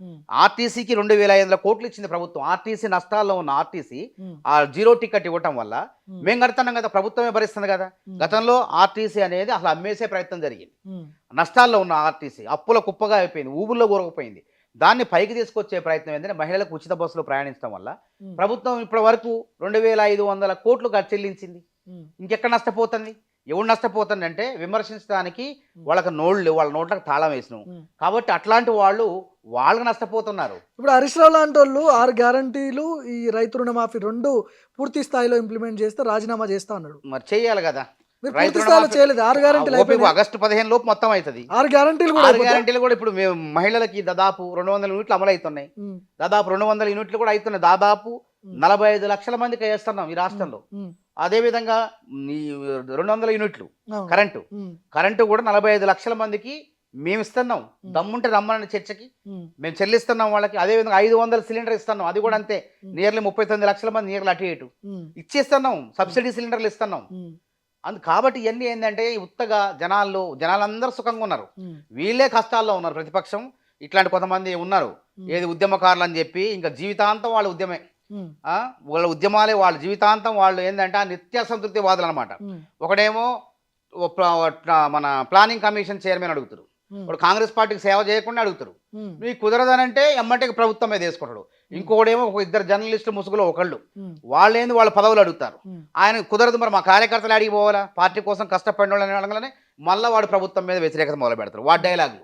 ఆర్టీసీకి 2,500 కోట్లు ఇచ్చింది ప్రభుత్వం. ఆర్టీసీ నష్టాల్లో ఉన్న ఆర్టీసీ ఆ 0 టికెట్ ఇవ్వటం వల్ల మేము కడుతున్నాం కదా, ప్రభుత్వమే భరిస్తుంది కదా. గతంలో ఆర్టీసీ అనేది అసలు అమ్మేసే ప్రయత్నం జరిగింది. నష్టాల్లో ఉన్న ఆర్టీసీ అప్పుల కుప్పగా అయిపోయింది, ఊబుల్లో కూరకపోయింది. దాన్ని పైకి తీసుకొచ్చే ప్రయత్నం ఏంటంటే మహిళలకు ఉచిత బస్సులో ప్రయాణించడం వల్ల ప్రభుత్వం ఇప్పటి వరకు 2,500 కోట్లు చెల్లించింది. ఇంకెక్కడ నష్టపోతుంది? ఎవడు నష్టపోతుంది అంటే విమర్శించడానికి వాళ్ళకి వాళ్ళ నోట్లకు తాళం వేసినాం కాబట్టి అట్లాంటి వాళ్ళు నష్టపోతున్నారు. ఇప్పుడు హరీష్ రావు లాంటి వాళ్ళు 6 గ్యారంటీలు ఈ రైతు రుణమాఫీ 2 పూర్తి స్థాయిలో ఇంప్లిమెంట్ చేస్తే రాజీనామా చేస్తా అన్నాడు. మరి చేయాలి కదా. ఆగస్టు 15 లోపు మొత్తం అవుతుంది. 6 గ్యారంటీలు కూడా ఇప్పుడు మహిళలకి దాదాపు 200 యూనిట్లు అమలు అవుతున్నాయి. దాదాపు 200 యూనిట్లు కూడా అవుతున్నాయి. దాదాపు 45 లక్షల మందికి వేస్తున్నాం ఈ రాష్ట్రంలో. అదే విధంగా 200 యూనిట్లు కరెంటు కూడా 45 లక్షల మందికి మేము ఇస్తున్నాం. దమ్ముంటే రమ్మని చర్చకి మేము చెల్లిస్తున్నాం వాళ్ళకి. అదే విధంగా 500 సిలిండర్ ఇస్తున్నాం, అది కూడా అంతే. నియర్లీ 39 లక్షల మంది నియర్లీ అటు ఇటు ఇచ్చేస్తున్నాం. సబ్సిడీ సిలిండర్లు ఇస్తున్నాం. కాబట్టి ఇవన్నీ ఏంటంటే ఉత్తగా జనాలందరూ సుఖంగా ఉన్నారు, వీళ్ళే కష్టాల్లో ఉన్నారు. ప్రతిపక్షం ఇట్లాంటి కొంతమంది ఉన్నారు, ఏది ఉద్యమకారులు అని చెప్పి ఇంకా జీవితాంతం వాళ్ళ ఉద్యమే, వాళ్ళ ఉద్యమాలే వాళ్ళ జీవితాంతం. వాళ్ళు ఏంటంటే నిత్య సంతృప్తి వాదులు అనమాట. ఒకడేమో మన ప్లానింగ్ కమిషన్ చైర్మన్ అడుగుతారు, వాడు కాంగ్రెస్ పార్టీకి సేవ చేయకుండా అడుగుతారు. మీకు కుదరదనంటే ఎమ్మటే ప్రభుత్వం మీద వేసుకుంటాడు. ఇంకోడేమో 2 జర్నలిస్టులు ముసుగులో ఒకళ్ళు, వాళ్ళేంది వాళ్ళ పదవులు అడుగుతారు. ఆయన కుదరదు, మరి మా కార్యకర్తలు అడిగి పోవాలా, పార్టీ కోసం కష్టపడిన వాళ్ళని అడగలనే మళ్ళీ వాడు ప్రభుత్వం మీద వ్యతిరేకత మొదలు పెడతారు. వాడి డైలాగులు,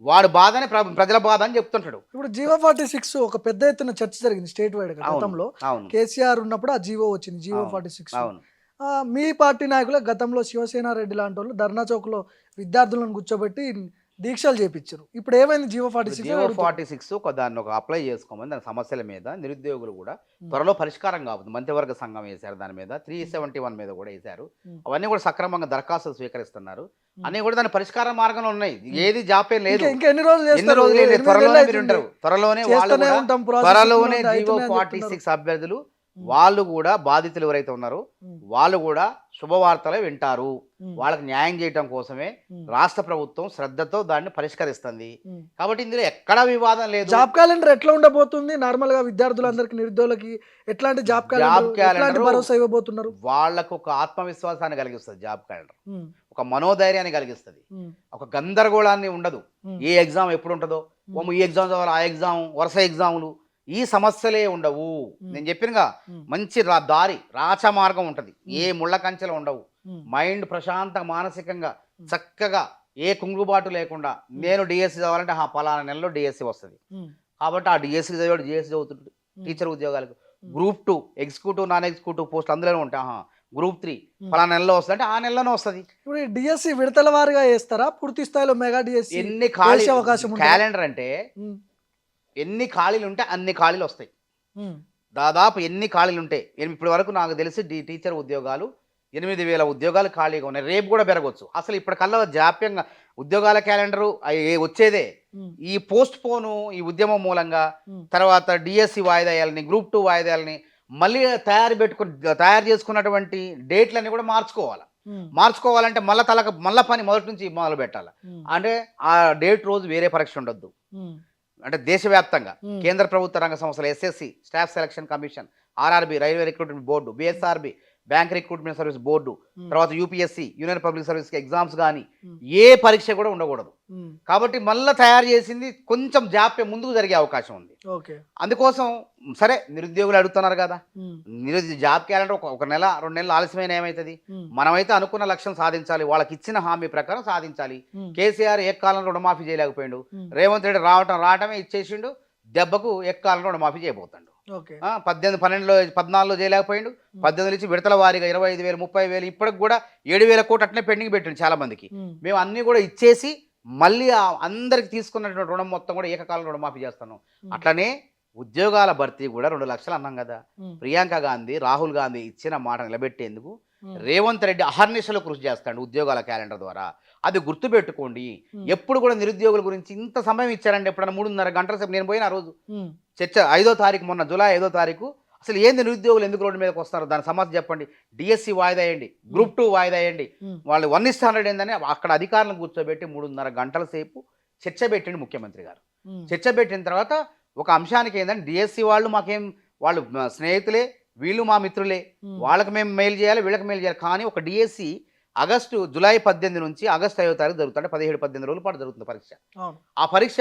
వాడు బాధని ప్రజల బాధ అని చెప్తుంటాడు. ఇప్పుడు జీవో 46 ఒక పెద్ద ఎత్తున చర్చ జరిగింది స్టేట్ వైడ్ గా. గతంలో కేసీఆర్ ఉన్నప్పుడు ఆ జీవో వచ్చింది, జీవో 46. మీ పార్టీ నాయకులు గతంలో శివసేన రెడ్డి లాంటి వాళ్ళు ధర్నా చౌక్ లో విద్యార్థులను కూర్చోబెట్టి దీక్షలు చేపించారు. ఇప్పుడు ఏమైంది జీవో 46 జియో 46 దాన్ని ఒక అప్లై చేసుకోమని దాని సమస్యల మీద నిరుద్యోగులు కూడా త్వరలో పరిష్కారం కావద్దు. మంత్రివర్గ సంఘం వేశారు దాని మీద 371 మీద కూడా వేశారు. అవన్నీ కూడా సక్రమంగా దరఖాస్తులు స్వీకరిస్తున్నారు. అన్నీ కూడా దాని పరిష్కార మార్గంలో ఉన్నాయి. ఏది జాపే లేదు. ఇంకా ఎన్ని రోజులు ఎన్ని చేస్తారు? రోజులు లేదు. 8 త్వరలోనే నెలలు మీరు అవుతుంది. ఉంటారు. త్వరలోనే వాళ్ళు చేస్తూనే కూడా ఉంటాం, process త్వరలోనే ఉంటుంది, జియో అవుతూనే 46 అభ్యర్థులు వాళ్ళు కూడా బాధితులు ఎవరైతే ఉన్నారో వాళ్ళు కూడా శుభవార్తలే వింటారు. వాళ్ళకి న్యాయం చేయడం కోసమే రాష్ట్ర ప్రభుత్వం శ్రద్ధతో దాన్ని పరిష్కరిస్తుంది. కాబట్టి ఇందులో ఎక్కడా వివాదం లేదు. జాబ్ క్యాలెండర్ ఎట్లా ఉండబోతుంది? నార్మల్ గా విద్యార్థులందరికీ, నిరుద్యోగులకి ఎట్లాంటి జాబ్ క్యాలెండర్, ఎట్లాంటి భరోసా ఇవ్వబోతున్నారు? వాళ్ళకు ఒక ఆత్మవిశ్వాసాన్ని కలిగిస్తుంది జాబ్ క్యాలెండర్. ఒక మనోధైర్యాన్ని కలిగిస్తుంది. ఒక గందరగోళాన్ని ఉండదు. ఏ ఎగ్జామ్ ఎప్పుడు ఉంటుందో, ఈ ఎగ్జామ్ చదవాలి, ఆ ఎగ్జామ్, వరుస ఎగ్జాములు, ఈ సమస్యలే ఉండవు. నేను చెప్పినగా మంచి దారి రాచ మార్గం ఉంటుంది. ఏ ముళ్ళ కంచెలు ఉండవు. మైండ్ ప్రశాంత మానసికంగా చక్కగా ఏ కుంగుబాటు లేకుండా నేను డిఎస్సి చదవాలంటే పలానా నెలలో డిఎస్సి వస్తుంది కాబట్టి ఆ డిఎస్సి చదివాడు డిఎస్సి చదువుతుంటాడు. టీచర్ ఉద్యోగాలకు group 2 executive non executive post అందులోనే ఉంటాయి. గ్రూప్ 3 పలానా నెలలో వస్తుంది అంటే ఆ నెలలోనే వస్తుంది. ఇప్పుడు డిఎస్సి విడతల వారిగా వేస్తారా? పూర్తి స్థాయిలో మెగా డిఎస్సి ఎన్ని ఖాళీ అవకాశం ఉంటుందా? క్యాలెండర్ అంటే ఎన్ని ఖాళీలు ఉంటే అన్ని ఖాళీలు వస్తాయి. దాదాపు ఎన్ని ఖాళీలు ఉంటాయి. ఇప్పటి వరకు నాకు తెలిసి టీచర్ ఉద్యోగాలు 8,000 ఉద్యోగాలు ఖాళీగా ఉన్నాయి. రేపు కూడా పెరగవచ్చు. అసలు ఇప్పటికల్లా జాప్యంగా ఉద్యోగాల క్యాలెండరు వచ్చేదే ఈ పోస్ట్ పోను, ఈ ఉద్యమం మూలంగా. తర్వాత డిఎస్సి వాయిదాయాలని, గ్రూప్ 2 వాయిదాలని మళ్ళీ తయారు చేసుకున్నటువంటి డేట్లన్నీ కూడా మార్చుకోవాలంటే మళ్ళీ పని మొదటి నుంచి మొదలు పెట్టాలి. అంటే ఆ డేట్ రోజు వేరే పరీక్ష ఉండొద్దు. అంటే దేశవ్యాప్తంగా కేంద్ర ప్రభుత్వ రంగ సంస్థలు, SSC staff selection commission, RRB railway recruitment board, BSRB bank recruitment service board, తర్వాత UPSC union public service exams కానీ ఏ పరీక్ష కూడా ఉండకూడదు. కాబట్టి మళ్ళీ తయారు చేసింది కొంచెం జాప్యం ముందుకు జరిగే అవకాశం ఉంది. అందుకోసం సరే నిరుద్యోగులు అడుగుతున్నారు కదా, జాబ్ క్యాలెండర్ ఒక నెల 2 నెలలు ఆలస్యమైన ఏమవుతుంది? మనమైతే అనుకున్న లక్ష్యం సాధించాలి. వాళ్ళకి ఇచ్చిన హామీ ప్రకారం సాధించాలి. కేసీఆర్ ఏకకాలంలో రుణమాఫీ చేయలేకపోయాడు. రేవంత్ రెడ్డి రావటమే ఇచ్చేసిండు. దెబ్బకు ఏకకాలంలో రుణమాఫీ చేయబోతాడు. 18, 12, 14 చేయలేకపోయిండు. 18 నుంచి విడతల వారీగా 25,000, 30,000, ఇప్పటికి కూడా 7,000 కోట్లు అట్లనే పెండింగ్ పెట్టిండు చాలా మందికి. మేము అన్ని కూడా ఇచ్చేసి మళ్ళీ అందరికి తీసుకున్నటువంటి రుణం మొత్తం కూడా ఏకకాలంలో రుణమాఫీ చేస్తాను. అట్లనే ఉద్యోగాల భర్తీ కూడా 2 లక్షలు అన్నాం కదా. ప్రియాంక గాంధీ, రాహుల్ గాంధీ ఇచ్చిన మాట నిలబెట్టేందుకు రేవంత్ రెడ్డి అహర్నిశలు కృషి చేస్తాడు ఉద్యోగాల క్యాలెండర్ ద్వారా. అది గుర్తుపెట్టుకోండి. ఎప్పుడు కూడా నిరుద్యోగుల గురించి ఇంత సమయం ఇచ్చారండి. ఎప్పుడన్నా 3.5 గంటల సేపు నేను పోయిన ఆ రోజు చర్చ 5వ తారీఖు, మొన్న జూలై 5వ తారీఖు. అసలు ఏంది నిరుద్యోగులు ఎందుకు రోడ్డు మీదకి వస్తారు? దాని సమస్య చెప్పండి. డిఎస్సి వాయిదా వేయండి, గ్రూప్ 2 వాయిదా వేయండి. వాళ్ళు 1:100 ఏందని అక్కడ అధికారులను కూర్చోబెట్టి 3.5 గంటల సేపు చర్చ పెట్టిండి ముఖ్యమంత్రి గారు. చర్చ పెట్టిన తర్వాత ఒక అంశానికి ఏంటంటే డిఎస్సి వాళ్ళు మాకేం, వాళ్ళు స్నేహితులే, వీళ్ళు మా మిత్రులే, వాళ్ళకి మేము మెయిల్ చేయాలి, వీళ్ళకి మెయిల్ చేయాలి. కానీ ఒక డిఎస్సి జూలై 18 నుంచి ఆగస్టు 5వ తారీఖు జరుగుతుంది. 17-18 రోజుల పాటు జరుగుతుంది పరీక్ష. ఆ పరీక్ష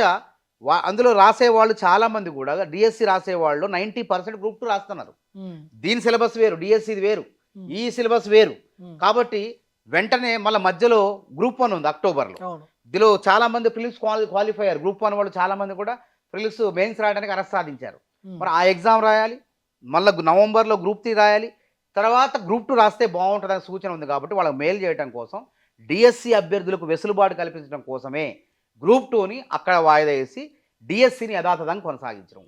అందులో రాసేవాళ్ళు చాలా మంది కూడా డిఎస్సి రాసేవాళ్ళు 90% గ్రూప్ 2 రాస్తున్నారు. దీని సిలబస్ వేరు, డిఎస్సిది వేరు, ఈ సిలబస్ వేరు. కాబట్టి వెంటనే మళ్ళీ మధ్యలో గ్రూప్ 1 ఉంది అక్టోబర్లో. ఇందులో చాలా మంది ప్రిలిమ్స్ క్వాలిఫై అయ్యారు. గ్రూప్ 1 వాళ్ళు చాలా మంది కూడా ప్రిలిమ్స్ మెయిన్స్ రాయడానికి అర్హత సాధించారు. మరి ఆ ఎగ్జామ్ రాయాలి, మళ్ళీ నవంబర్లో గ్రూప్ 3 రాయాలి, తర్వాత గ్రూప్ 2 రాస్తే బాగుంటుందని సూచన ఉంది. కాబట్టి వాళ్ళకి మెయిల్ చేయడం కోసం, డిఎస్సి అభ్యర్థులకు వెసులుబాటు కల్పించడం కోసమే గ్రూప్ 2ని అక్కడ వాయిదా వేసి డిఎస్సిని యథాతథంగా కొనసాగించడం.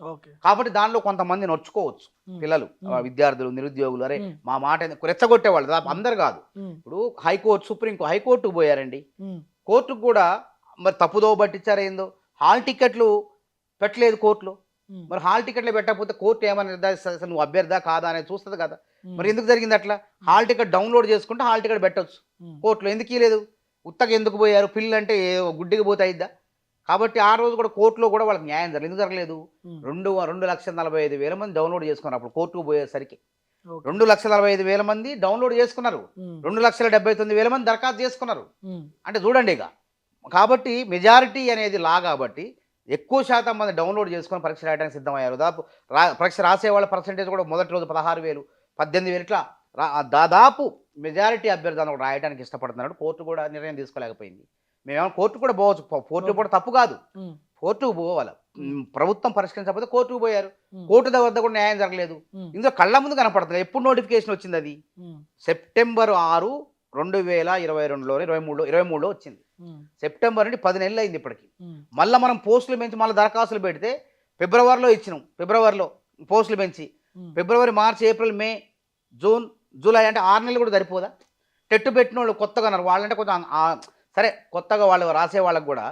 కాబట్టి దానిలో కొంతమంది నొచ్చుకోవచ్చు పిల్లలు, విద్యార్థులు, నిరుద్యోగులు. అరే మా మాట రెచ్చగొట్టేవాళ్ళు అందరు కాదు. ఇప్పుడు హైకోర్టు, హైకోర్టుకు పోయారండి. కోర్టుకు కూడా మరి తప్పుదో పట్టించారేందో, హాల్ టికెట్లు పెట్టలేదు కోర్టులో. మరి హాల్ టికెట్లు పెట్టకపోతే కోర్టు ఏమైనా నిర్ధారిస్తుంది? అసలు నువ్వు అభ్యర్థా కాదా అనేది చూస్తుంది కదా. మరి ఎందుకు జరిగింది అట్లా? హాల్ టికెట్ డౌన్లోడ్ చేసుకుంటే హాల్ టికెట్ పెట్టవచ్చు కోర్టులో. ఎందుకు ఇవ్వలేదు? ఉత్తగా ఎందుకు పోయారు? పిల్లలు అంటే గుడ్డికి పోతే అయిద్దా? కాబట్టి ఆ రోజు కూడా కోర్టులో కూడా వాళ్ళకి న్యాయం జరగలేదు. ఎందుకు జరగలేదు? 2,45,000 మంది డౌన్లోడ్ చేసుకున్నారు. అప్పుడు కోర్టుకు పోయేసరికి 2,45,000 మంది డౌన్లోడ్ చేసుకున్నారు. 2,79,000 మంది దరఖాస్తు చేసుకున్నారు. అంటే చూడండి ఇక. కాబట్టి మెజారిటీ అనేది కాబట్టి ఎక్కువ శాతం మంది డౌన్లోడ్ చేసుకొని పరీక్ష రాయడానికి సిద్ధమయ్యారు. పరీక్ష రాసేవాళ్ళ పర్సంటేజ్ కూడా మొదటి రోజు 16,000, 18,000 ఇట్లా దాదాపు మెజారిటీ అభ్యర్థులను రాయడానికి ఇష్టపడుతున్నాడు. కోర్టు కూడా నిర్ణయం తీసుకోలేకపోయింది. మేమేమో కోర్టు కూడా పోవచ్చు, కోర్టు కూడా తప్పు కాదు, కోర్టుకు పోవాలి. ప్రభుత్వం పరిష్కరించకపోతే కోర్టుకు పోయారు. కోర్టు వద్ద కూడా న్యాయం జరగలేదు. ఇందులో కళ్ళ ముందు కనపడుతుంది. ఎప్పుడు నోటిఫికేషన్ వచ్చింది? అది సెప్టెంబర్ 6, 2022లో 23లో వచ్చింది. సెప్టెంబర్ నుండి 10 నెలలు అయింది ఇప్పటికి. మళ్ళీ మనం పోస్టులు పెంచి మళ్ళీ దరఖాస్తులు పెడితే ఫిబ్రవరిలో ఇచ్చినాం. ఫిబ్రవరిలో పోస్టులు పెంచి ఫిబ్రవరి, మార్చి, ఏప్రిల్, మే, జూన్, జూలై అంటే 6 నెలలు కూడా సరిపోదా? టెట్టు పెట్టిన వాళ్ళు కొత్తగా అన్నారు. వాళ్ళంటే కొంచెం సరే కొత్తగా వాళ్ళు రాసే వాళ్ళకి కూడా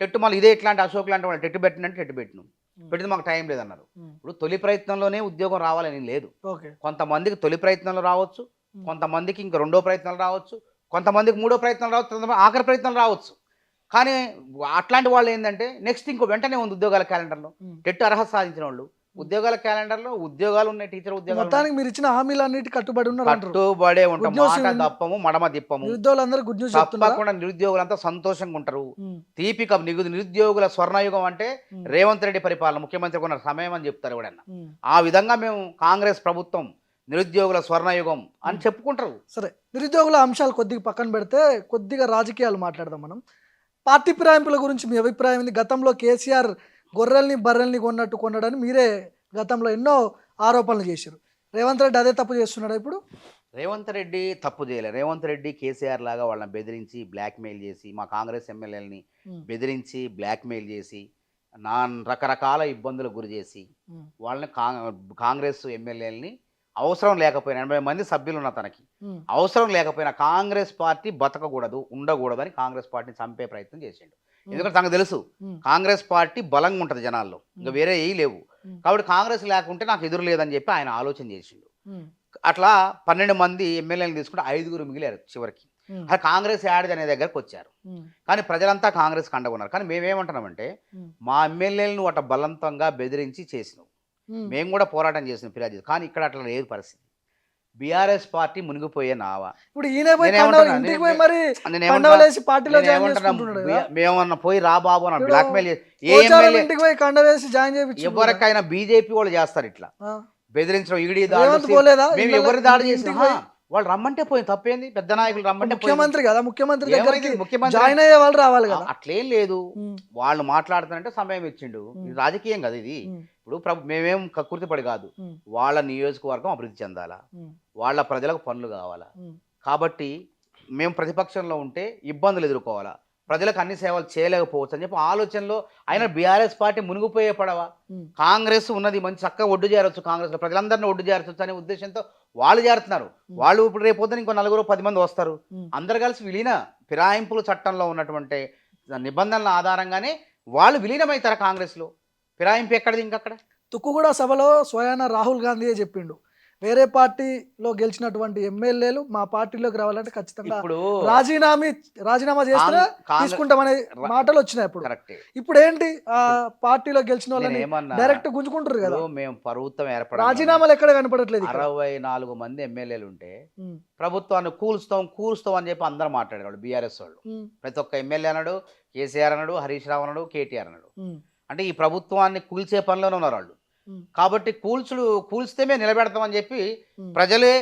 టెట్టు మళ్ళీ ఇదే ఇట్లాంటి అశోక్ లాంటి వాళ్ళు టెట్టు పెట్టినంటే టెట్టు పెట్టినాం. పెట్టింది మాకు టైం లేదన్నారు. ఇప్పుడు తొలి ప్రయత్నంలోనే ఉద్యోగం రావాలని లేదు. కొంతమందికి తొలి ప్రయత్నంలో రావచ్చు, కొంతమందికి ఇంకా రెండో ప్రయత్నాలు రావచ్చు, కొంతమందికి మూడో ప్రయత్నాలు రావచ్చు, కొంతమంది ఆఖరి ప్రయత్నాలు రావచ్చు. కానీ అట్లాంటి వాళ్ళు ఏంటంటే నెక్స్ట్ ఇంకో వెంటనే ఉంది ఉద్యోగాల క్యాలెండర్లో. టెట్ అర్హత సాధించిన వాళ్ళు ఉద్యోగాల క్యాలెండర్లో ఉద్యోగాలు ఉన్నాయి. టీచర్ ఉద్యోగాలు మొత్తానికి మీరు ఇచ్చిన హామీలన్నిటి కట్టుబడి ఉన్నారు. కట్టుబడే ఉంటాం. మాట దప్పము మడమ దిప్పము. నిరుద్యోగులందరూ గుడ్ న్యూస్ తప్పకుండా నిరుద్యోగులంతా సంతోషంగా ఉంటారు. తీపి నిరుద్యోగుల స్వర్ణయుగం అంటే రేవంత్ రెడ్డి పరిపాలన, ముఖ్యమంత్రి కొన్న సమయం అని చెప్తారు ఎవడన్నా. ఆ విధంగా మేము కాంగ్రెస్ ప్రభుత్వం నిరుద్యోగుల స్వర్ణయుగం అని చెప్పుకుంటారు. సరే, నిరుద్యోగుల అంశాలు కొద్దిగా పక్కన పెడితే కొద్దిగా రాజకీయాలు మాట్లాడదాం మనం. పార్టీ ఫిరాయింపుల గురించి మీ అభిప్రాయం ఏంది? గతంలో కేసీఆర్ గొర్రెల్ని బర్రెల్ని కొన్నాడని మీరే గతంలో ఎన్నో ఆరోపణలు చేశారు. రేవంత్ రెడ్డి అదే తప్పు చేస్తున్నాడా ఇప్పుడు? రేవంత్ రెడ్డి తప్పు చేయలేదు. రేవంత్ రెడ్డి కేసీఆర్ లాగా వాళ్ళని బెదిరించి బ్లాక్మెయిల్ చేసి, మా కాంగ్రెస్ ఎమ్మెల్యేలని బెదిరించి బ్లాక్మెయిల్ చేసి, రకరకాల ఇబ్బందులకు గురి చేసి వాళ్ళని కాంగ్రెస్ ఎమ్మెల్యేలని అవసరం లేకపోయినా 80 మంది సభ్యులు ఉన్న తనకి అవసరం లేకపోయినా కాంగ్రెస్ పార్టీ బతకకూడదు, ఉండకూడదు అని కాంగ్రెస్ పార్టీని చంపే ప్రయత్నం చేసిండు. ఎందుకంటే తనకు తెలుసు కాంగ్రెస్ పార్టీ బలంగా ఉంటుంది జనాల్లో, ఇంకా వేరే ఏ లేవు. కాబట్టి కాంగ్రెస్ లేకుంటే నాకు ఎదురు లేదని చెప్పి ఆయన ఆలోచన చేసిండు. అట్లా 12 మంది ఎమ్మెల్యేలు తీసుకుంటే 5గురు మిగిలారు చివరికి. అది కాంగ్రెస్ యాడ్ అనే దగ్గరకు వచ్చారు. కానీ ప్రజలంతా కాంగ్రెస్ కండగొన్నారు. కానీ మేమేమంటున్నామంటే మా ఎమ్మెల్యేలను అట్లా బలవంతంగా బెదిరించి చేసినాం, మేము కూడా పోరాటం చేసినాం, ఫిర్యాదు చేసినాం. కానీ ఇక్కడ అట్లా లేదు పరిస్థితి. బీఆర్ఎస్ పార్టీ మునిగిపోయే నావా. ఇప్పుడు మేమన్నా పోయి రా బాబు అని బ్లాక్మెయిల్ ఎవరికైనా బీజేపీ వాళ్ళు చేస్తారు ఇట్లా బెదిరించడం. ఈడీ మేము ఎవరి దాడి చేసినా వాళ్ళు రమ్మంటే పోయి తప్పేంది? పెద్ద నాయకులు రమ్మంటే ముఖ్యమంత్రి కదా, ముఖ్యమంత్రి జాయిన్ అయ్యే వాళ్ళు రావాలి కదా. అట్లేం లేదు, వాళ్ళు మాట్లాడుతారంటే సమయం ఇచ్చిండు. ఇది రాజకీయం కదా ఇది. ఇప్పుడు మేమేం కక్కుర్తిపడి కాదు, వాళ్ళ నియోజకవర్గం అభివృద్ధి చెందాలా, వాళ్ళ ప్రజలకు పనులు కావాలా. కాబట్టి మేము ప్రతిపక్షంలో ఉంటే ఇబ్బందులు ఎదుర్కోవాలా, ప్రజలకు అన్ని సేవలు చేయలేకపోవచ్చు అని చెప్పి ఆలోచనలో ఆయన బీఆర్ఎస్ పార్టీ మునిగిపోయే పడవా. కాంగ్రెస్ ఉన్నది మంచి చక్కగా ఒడ్డు చేరవచ్చు, కాంగ్రెస్లో ప్రజలందరినీ ఒడ్డు చేరవచ్చు అనే ఉద్దేశంతో వాళ్ళు చేరుతున్నారు. వాళ్ళు ఇప్పుడు రేపు పొద్దున ఇంకో 9-10 మంది వస్తారు, అందరు కలిసి విలీన ఫిరాయింపుల చట్టంలో ఉన్నటువంటి నిబంధనల ఆధారంగానే వాళ్ళు విలీనమవుతారు కాంగ్రెస్లో. ఫిరాయింపు ఎక్కడిది ఇంకక్కడ? తుక్కుగూడ సభలో స్వయాన రాహుల్ గాంధీయే చెప్పిండు, వేరే పార్టీలో గెలిచినటువంటి ఎమ్మెల్యేలు మా పార్టీలోకి రావాలంటే ఖచ్చితంగా రాజీనామా చేస్తే తీసుకుంటామనే మాటలు వచ్చినాయి. ఇప్పుడు ఏంటి, ఆ పార్టీలో గెలిచిన వాళ్ళని డైరెక్ట్ గుంజుకుంటారు కదా. మేము ప్రభుత్వం ఏర్పడ రాజీనామాలు ఎక్కడ కనపడట్లేదు. 64 మంది ఎమ్మెల్యేలు ఉంటే ప్రభుత్వాన్ని కూల్స్తాం అని చెప్పి అందరూ మాట్లాడారు బీఆర్ఎస్ వాళ్ళు. ప్రతి ఒక్క ఎమ్మెల్యే అన్నాడు, కేసీఆర్ అన్నాడు, హరీష్ రావు అన్నాడు, కేటీఆర్ అన్నాడు. అంటే ఈ ప్రభుత్వాన్ని కూల్చే పనిలోనే ఉన్నారు వాళ్ళు. కాబట్టి కూల్స్తే మేము నిలబెడతామని చెప్పి ప్రజలే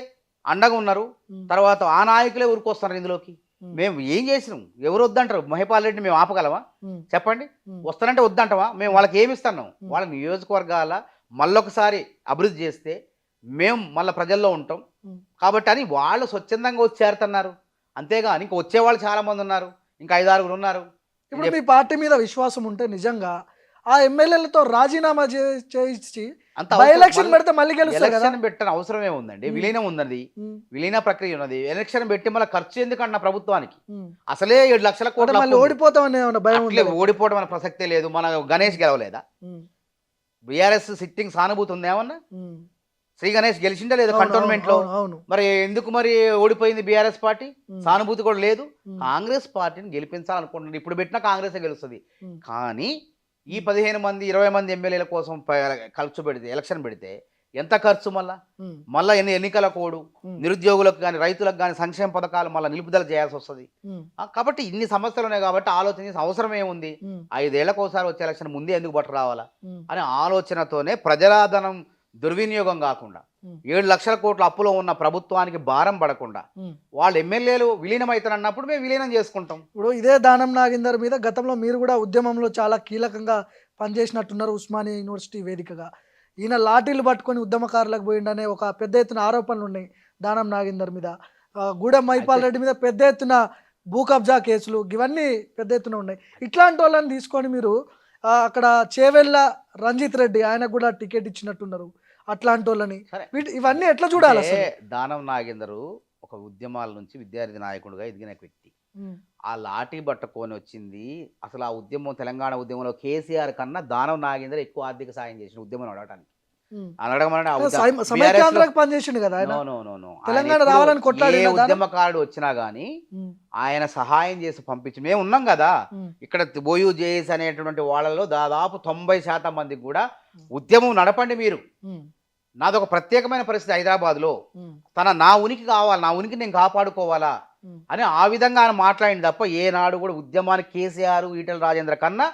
అండగా ఉన్నారు. తర్వాత ఆ నాయకులే ఊరుకొస్తున్నారు ఇందులోకి. మేము ఏం చేసినాం? ఎవరు వద్దంటారు? మహిపాల్ రెడ్డిని మేము ఆపగలమా చెప్పండి? వస్తానంటే వద్దంటావా? మేము వాళ్ళకి ఏమి ఇస్తున్నాం? వాళ్ళ నియోజకవర్గాల మళ్ళొకసారి అభివృద్ధి చేస్తే మేము మళ్ళీ ప్రజల్లో ఉంటాం కాబట్టి అని వాళ్ళు స్వచ్ఛందంగా వచ్చి చేరుతున్నారు. అంతేగాని ఇంకా వచ్చేవాళ్ళు చాలా మంది ఉన్నారు, ఇంకా 5-6 ఉన్నారు. ఇప్పుడు మీ పార్టీ మీద విశ్వాసం ఉంటే నిజంగా ఆ ఎమ్మెల్యేలతో రాజీనామా చేయించి ఎలక్షన్ పెడితే మళ్ళీ గెలుస్తారు కదా. ఎలక్షన్ పెట్టని అవసరమే ఉందండి, విలీనం ఉన్నది, విలీన ప్రక్రియ ఉన్నది. ఎలక్షన్ పెట్టి మళ్ళీ ఖర్చు ఎందుకన్నా ప్రభుత్వానికి? అసలే 7 లక్షల కోట్లు ఓడిపోతామనే భయం. ఓడిపోవడం అనే ప్రసక్తే లేదు. మన గణేష్ గెలవలేదా? బీఆర్ఎస్ సిట్టింగ్ సానుభూతి ఉంది ఏమన్నా? శ్రీ గణేష్ గెలిచిందా లేదు కంటోన్మెంట్ లో? మరి ఎందుకు మరి ఓడిపోయింది బీఆర్ఎస్ పార్టీ? సానుభూతి కూడా లేదు. కాంగ్రెస్ పార్టీని గెలిపించాలనుకుంటున్నారు. ఇప్పుడు పెట్టినా కాంగ్రెస్ గెలుస్తుంది. కానీ ఈ 15 మంది 20 మంది ఎమ్మెల్యేల కోసం ఖర్చు పెడితే, ఎలక్షన్ పెడితే ఎంత ఖర్చు? మళ్ళా ఎన్నికల కోడు, నిరుద్యోగులకు కానీ రైతులకు కానీ సంక్షేమ పథకాలు మళ్ళీ నిలుపుదల చేయాల్సి వస్తుంది. కాబట్టి ఇన్ని సమస్యలు ఉన్నాయి. కాబట్టి ఆలోచన చేసి అవసరం ఏముంది? 5 ఏళ్లకు ఒకసారి వచ్చే ఎలక్షన్ ముందే ఎందుకు బట్ట రావాలా అనే ఆలోచనతోనే ప్రజాధనం దుర్వినియోగం కాకుండా 7 లక్షల కోట్ల అప్పులో ఉన్న ప్రభుత్వానికి భారం పడకుండా వాళ్ళు ఎమ్మెల్యేలు విలీనం అవుతారన్నప్పుడు మేము విలీనం చేసుకుంటాం. ఇప్పుడు ఇదే దానం నాగేందర్ మీద గతంలో మీరు కూడా ఉద్యమంలో చాలా కీలకంగా పనిచేసినట్టున్నారు ఉస్మానియా యూనివర్సిటీ వేదికగా. ఈయన లాఠీలు పట్టుకొని ఉద్యమకారులకు పోయిండనే ఒక పెద్ద ఎత్తున ఆరోపణలు ఉన్నాయి దానం నాగేందర్ మీద. గూడెం మహిపాల్ రెడ్డి మీద పెద్ద ఎత్తున భూ కబ్జా కేసులు ఇవన్నీ పెద్ద ఎత్తున ఉన్నాయి. ఇట్లాంటి వాళ్ళని తీసుకొని మీరు అక్కడ చేవెళ్ళ రంజిత్ రెడ్డి ఆయనకు కూడా టికెట్ ఇచ్చినట్టున్నారు. అట్లాంటి వాళ్ళని సరే, ఇవన్నీ ఎట్లా చూడాలి అంటే అసలు? దానం నాగేందరు ఒక ఉద్యమాల నుంచి విద్యార్థి నాయకుడిగా ఎదిగిన వ్యక్తి. ఉమ్, ఆ లాఠీ పట్టుకొని వచ్చింది అసలు ఆ ఉద్యమం, తెలంగాణ ఉద్యమంలో కేసీఆర్ కన్నా దానం నాగేందర్ ఎక్కువ ఆర్థిక సాయం చేసిన ఉద్యమం నడవడానికి. ఉమ్. అనడమని సమైక్యాంధ్రకు పనిచేసిండు కదా ఆయన. తెలంగాణ రావాలని ఏ కొట్లాడిన దానం. ఉద్యమకారుడు వచ్చినా గానీ ఉమ్, ఆయన సహాయం చేసి పంపించి మేము ఉన్నాం కదా. ఉమ్, ఇక్కడ బోయూ జేఎస్ అనేటువంటి వాళ్ళలో దాదాపు 90% మందికి కూడా ఉద్యమం నడపండి మీరు. ఉమ్, నాదొక ప్రత్యేకమైన పరిస్థితి హైదరాబాద్లో. ఉమ్, నా ఉనికి కావాలి, నా ఉనికి నేను కాపాడుకోవాలా ఉమ్, అని ఆ విధంగా ఆయన మాట్లాడింది తప్ప ఏనాడు కూడా ఉద్యమానికి కేసీఆర్, ఈటెల రాజేంద్ర కన్నా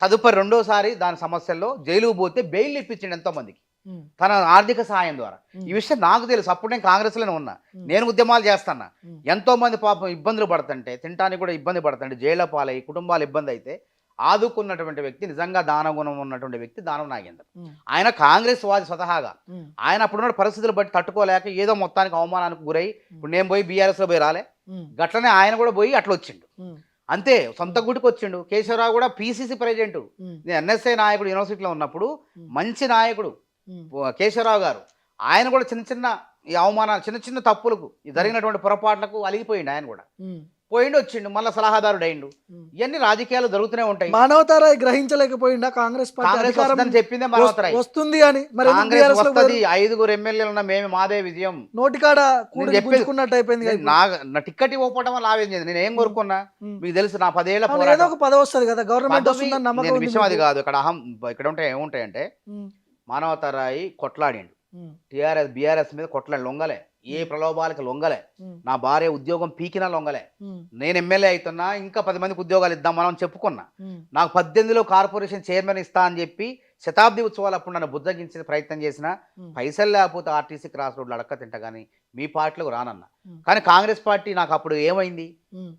తదుపరి రెండోసారి దాని సమస్యల్లో జైలుకు పోతే బెయిల్ ఇప్పించిండు ఎంతో మందికి ఉమ్, తన ఆర్థిక సహాయం ద్వారా. ఈ విషయం నాకు తెలుసు. అప్పుడు నేను కాంగ్రెస్లోనే ఉన్నా, నేను ఉద్యమాలు చేస్తున్నా. ఎంతో మంది పాపం ఇబ్బందులు పడుతుంటే, తినడానికి కూడా ఇబ్బంది పడుతుంటే, జైళ్ళ పాలై కుటుంబాలు ఇబ్బంది అయితే ఆదుకున్నటువంటి వ్యక్తి, నిజంగా దానగుణం ఉన్నటువంటి వ్యక్తి దానం నాగేందర్. ఉమ్, ఆయన కాంగ్రెస్ వాది స్వతహాగా. ఉమ్, ఆయన అప్పుడున్న పరిస్థితులు బట్టి తట్టుకోలేక ఏదో మొత్తానికి అవమానానికి గురై, ఇప్పుడు నేను పోయి బీఆర్ఎస్లో పోయి రాలే, ఉమ్, గట్లనే ఆయన కూడా పోయి అట్లా వచ్చిండు. ఉమ్, అంతే, సొంత గుడికి వచ్చిండు. కేశవరావు కూడా పీసీసీ ప్రెసిడెంట్, ఉమ్, నేను ఎన్ఎస్ఐ నాయకుడు యూనివర్సిటీలో ఉన్నప్పుడు, మంచి నాయకుడు ఉమ్, కేశవరావు గారు. ఆయన కూడా చిన్న చిన్న ఈ అవమానాలు, చిన్న చిన్న తప్పులకు, ఈ జరిగినటువంటి పొరపాట్లకు అలిగిపోయిండు. ఆయన కూడా ఉమ్, పోయిండు, వచ్చిండు, మళ్ళీ సలహాదారుడు అయిండు. ఉమ్. ఇవన్నీ రాజకీయాలు జరుగుతూనే ఉంటాయి. మానవతారాయ్ గ్రహించలేకపోయిందా కాంగ్రెస్ పార్టీ కాంగ్రెస్ అధికారం వస్తుందని చెప్పిందే మానవతరాయ్. వస్తుంది అని? మరి ఎందుకు కాంగ్రెస్ BRS లో వస్తుంది, 5 ఎమ్మెల్యేలు ఉన్న మేము, మాదే విజయం. నోటికాడ నేను చెప్పేది- గుంజుకున్నట్టు అయిపోయింది కదా. నా టిక్కెట్ ఇవ్వకపోవడం వల్ల ఆవేదన చెంది నేను ఏం కోరుకున్నా ఉమ్. మీకు తెలుసు. నా 10 ఏళ్ల అవును, ఏదో పోరాటం. ఒక పదవి వస్తుంది కదా, గవర్నమెంట్ పదవి వస్తుందని నమ్మకం నేను ఉంది విషయం అది మీకు. కాదు. ఇక్కడ ఉంటాయి ఏముంటాయంటే, ఉమ్, మానవతరాయి కొట్లాడిండు, ఉమ్, టీఆర్ఎస్ బీఆర్ఎస్ మీద కొట్లాడి లొంగలే, ఏ ప్రలోభాలకి లొంగలే. ఉమ్, నా భార్య ఉద్యోగం పీకినా లొంగలే. ఉమ్, నేను ఎమ్మెల్యే అవుతున్నా, ఇంకా 10 మందికి ఉద్యోగాలు ఇద్దాం మనం చెప్పుకున్నా. ఉమ్, నాకు 18లో కార్పొరేషన్ చైర్మన్ ఇస్తా అని చెప్పి శతాబ్ది ఉత్సవాలు అప్పుడు నన్ను బుద్ధగించే ప్రయత్నం చేసిన, పైసలు లేకపోతే ఆర్టీసీ క్రాస్ రోడ్లు అడక్క తింటా కానీ మీ పార్టీలోకి రానన్నా. కానీ కాంగ్రెస్ పార్టీ నాకు అప్పుడు ఏమైంది, ఉమ్,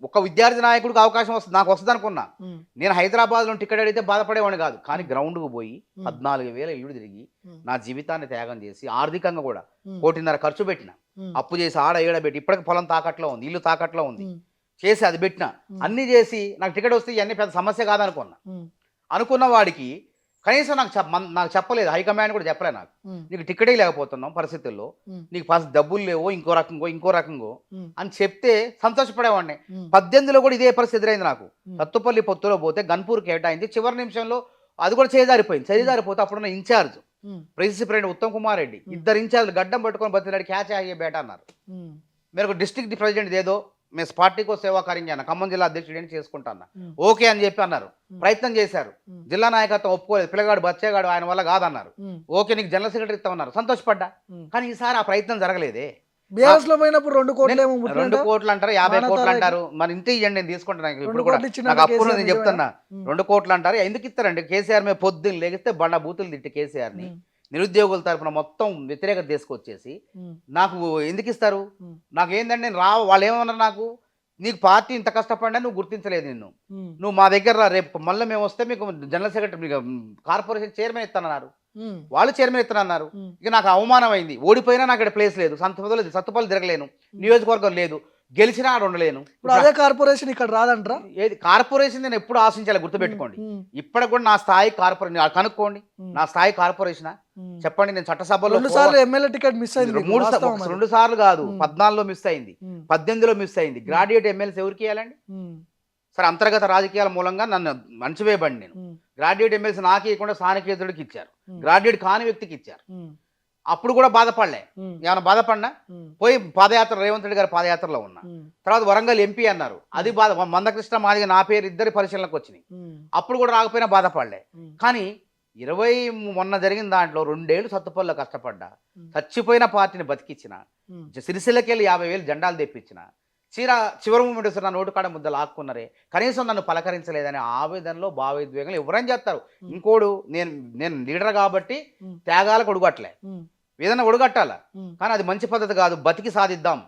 ఒక విద్యార్థి నాయకుడికి అవకాశం వస్తుంది, నాకు వస్తుంది అనుకున్నా. ఉమ్, నేను హైదరాబాద్లో టికెట్ అడిగితే బాధపడేవాడిని కాదు. కానీ గ్రౌండ్కు పోయి 14,000 ఇళ్ళు తిరిగి నా జీవితాన్ని త్యాగం చేసి, ఆర్థికంగా కూడా 1,500,000 ఖర్చు పెట్టిన, ఉమ్, అప్పు చేసి ఆడ ఏడ పెట్టి, ఇప్పటికి పొలం తాకట్లో ఉంది, ఇల్లు తాకట్లో ఉంది, ఉమ్, చేసి అది పెట్టిన, అన్నీ చేసి నాకు టికెట్ వస్తే ఇవన్నీ పెద్ద సమస్య కాదనుకున్నా. ఉమ్, అనుకున్న వాడికి కనీసం నాకు చెప్పలేదు, హైకమాండ్ కూడా చెప్పలేదు నాకు. ఉమ్, నీకు టికెటే లేకపోతున్నాం పరిస్థితుల్లో, ఉమ్, నీకు ఫస్ట్ డబ్బులు లేవో, ఇంకో రకంగో ఉమ్, అని చెప్తే సంతోషపడేవాడిని. ఉమ్, 18లో కూడా ఇదే పరిస్థితి ఎదురైంది నాకు. ఉమ్. సత్తుపల్లి పొత్తులో పోతే గన్పూర్ కేటాయించి చివరి నిమిషంలో అది కూడా చేజారిపోతే అప్పుడున్న ఇన్ఛార్జ్ ఉమ్, ప్రెసిడెంట్ ఉత్తమ్ కుమార్ రెడ్డి, 2 ఇన్ఛార్జ్లు గడ్డం పట్టుకొని బతిలాడు, క్యాచ్ అయ్యే బేట అన్నారు. ఉమ్, మీరు డిస్ట్రిక్ట్ ప్రెసిడెంట్ ఏదో మేము పార్టీకో సేవా కార్యం ఖమ్మం జిల్లా అధ్యక్షుడు అని చేసుకుంటాను, ఉమ్, ఓకే అని చెప్పి అన్నారు. ప్రయత్నం చేశారు, ఉమ్, జిల్లా నాయకత్వం ఒప్పుకోలేదు, పిల్లగాడు బచ్చేగాడు ఆయన వల్ల కాదన్నారు. ఉమ్, ఓకే నీకు జనరల్ సెక్రటరీ ఇస్తామన్నారు, సంతోషపడ్డా. ఉమ్. కానీ ఈసారి ఆ ప్రయత్నం జరగలేదే. BRS లో పోయినప్పుడు 2 కోట్లు ఏమో 2 ముట్టినట్ట? కోట్లు అంటారు, 50 కోట్లు మానవతారాయ్ అంటారు. మరి ఇంత ఇవ్వండి నేను తీసుకుంటాను, ఇప్పుడు 2 కూడా కోట్లు ఇచ్చిన నాకు అప్పుడు కేసీఆర్ నేను చెప్తున్నా. ఉమ్, 2 కోట్లు అంటారు, ఎందుకు ఇస్తారండి? కేసీఆర్ మీద పొద్దున్న లేగిస్తే బండ బూతులు తిట్టి కేసీఆర్ని ఉమ్, నిరుద్యోగుల తరపున మొత్తం వ్యతిరేకత తీసుకొచ్చేసి ఉమ్, నాకు ఎందుకు ఇస్తారు? ఉమ్, నాకు ఏంటంటే నేను వాళ్ళు ఏమన్నారు, నాకు నీకు పార్టీ ఇంత కష్టపడినా నువ్వు గుర్తించలేదు, ఉమ్, నువ్వు మా దగ్గర రా, రేపు మళ్ళీ మేము వస్తే మీకు జనరల్ సెక్రటరీ, మీకు కార్పొరేషన్ చైర్మన్ ఇస్తానన్నారు, ఉమ్, వాళ్ళు చైర్మన్ ఇస్తానన్నారు. ఉమ్, ఇక నాకు అవమానం అయింది. ఓడిపోయినా నాకు ఇక్కడ ప్లేస్ లేదు, సత్తుపల్లి తిరగలేను, నియోజకవర్గం లేదు, గెలిచినా ఆడ ఉండలేను. ఇప్పుడు అదే కార్పొరేషన్ ఇక్కడ రాదంటారా? ఏది కార్పొరేషన్ నేను ఎప్పుడు ఆశించాలి, గుర్తుపెట్టుకోండి. ఉమ్, ఇప్పటికి కూడా నా స్థాయి కార్పొరేషన్ కనుక్కోండి, ఉమ్, నా స్థాయి కార్పొరేషనా ఉమ్. చెప్పండి. నేను చట్టసభలో 2 సార్లు ఎమ్మెల్యే టికెట్ మిస్ అయింది మీకు, 3 వాస్తవం అది. 2 సార్లు కాదు, 14లో మిస్ అయింది, ఉమ్, 18లో మిస్ అయింది. గ్రాడ్యుయేట్ ఎమ్మెల్సీ ఎవరికి ఇవ్వాలండి? ఉమ్, సరే, అంతర్గత రాజకీయాల మూలంగా నన్ను మంచివేయబండి. నేను ఉమ్, గ్రాడ్యుయేట్ ఎమ్మెల్సీ నాకు ఇవ్వకుండా స్థానికేతరుడికి ఇచ్చారు, ఉమ్. గ్రాడ్యుయేట్ కాని వ్యక్తికి ఇచ్చారు. ఉమ్, అప్పుడు కూడా బాధపడలే, ఉమ్, ఏమైనా బాధపడినా ఉమ్, పోయి పాదయాత్ర, రేవంత్ రెడ్డి గారి పాదయాత్రలో ఉన్నా. ఉమ్, తర్వాత వరంగల్ ఎంపీ అన్నారు, అది బాధ. మందకృష్ణ మాదిగ నా పేరు ఇద్దరి పరిశీలనకు వచ్చినాయి, ఉమ్, అప్పుడు కూడా రాకపోయినా బాధపడలే. ఉమ్, కానీ మొన్న జరిగిన దాంట్లో 2 ఏళ్ళు సత్తుపల్లిలో కష్టపడ్డా, ఉమ్. చచ్చిపోయిన పార్టీని బతికించిన, ఉమ్, సిరిసిల్లకెళ్ళి 50,000 జెండాలు తెప్పించిన, చివరి మూమెంట్ వస్తే నా నోటు కాడ ముద్ద లాక్కున్నారే, కనీసం నన్ను పలకరించలేదనే ఆవేదనలో భావోద్వేగంలో ఎవరైనా చేస్తారు. ఇంకోడు నేను లీడర్ కాబట్టి త్యాగాలకు ఒడుగట్లే, ఉమ్, ఏదైనా ఒడుగట్టాల, ఉమ్, కానీ అది మంచి పద్ధతి కాదు. బతికి సాధిద్దాం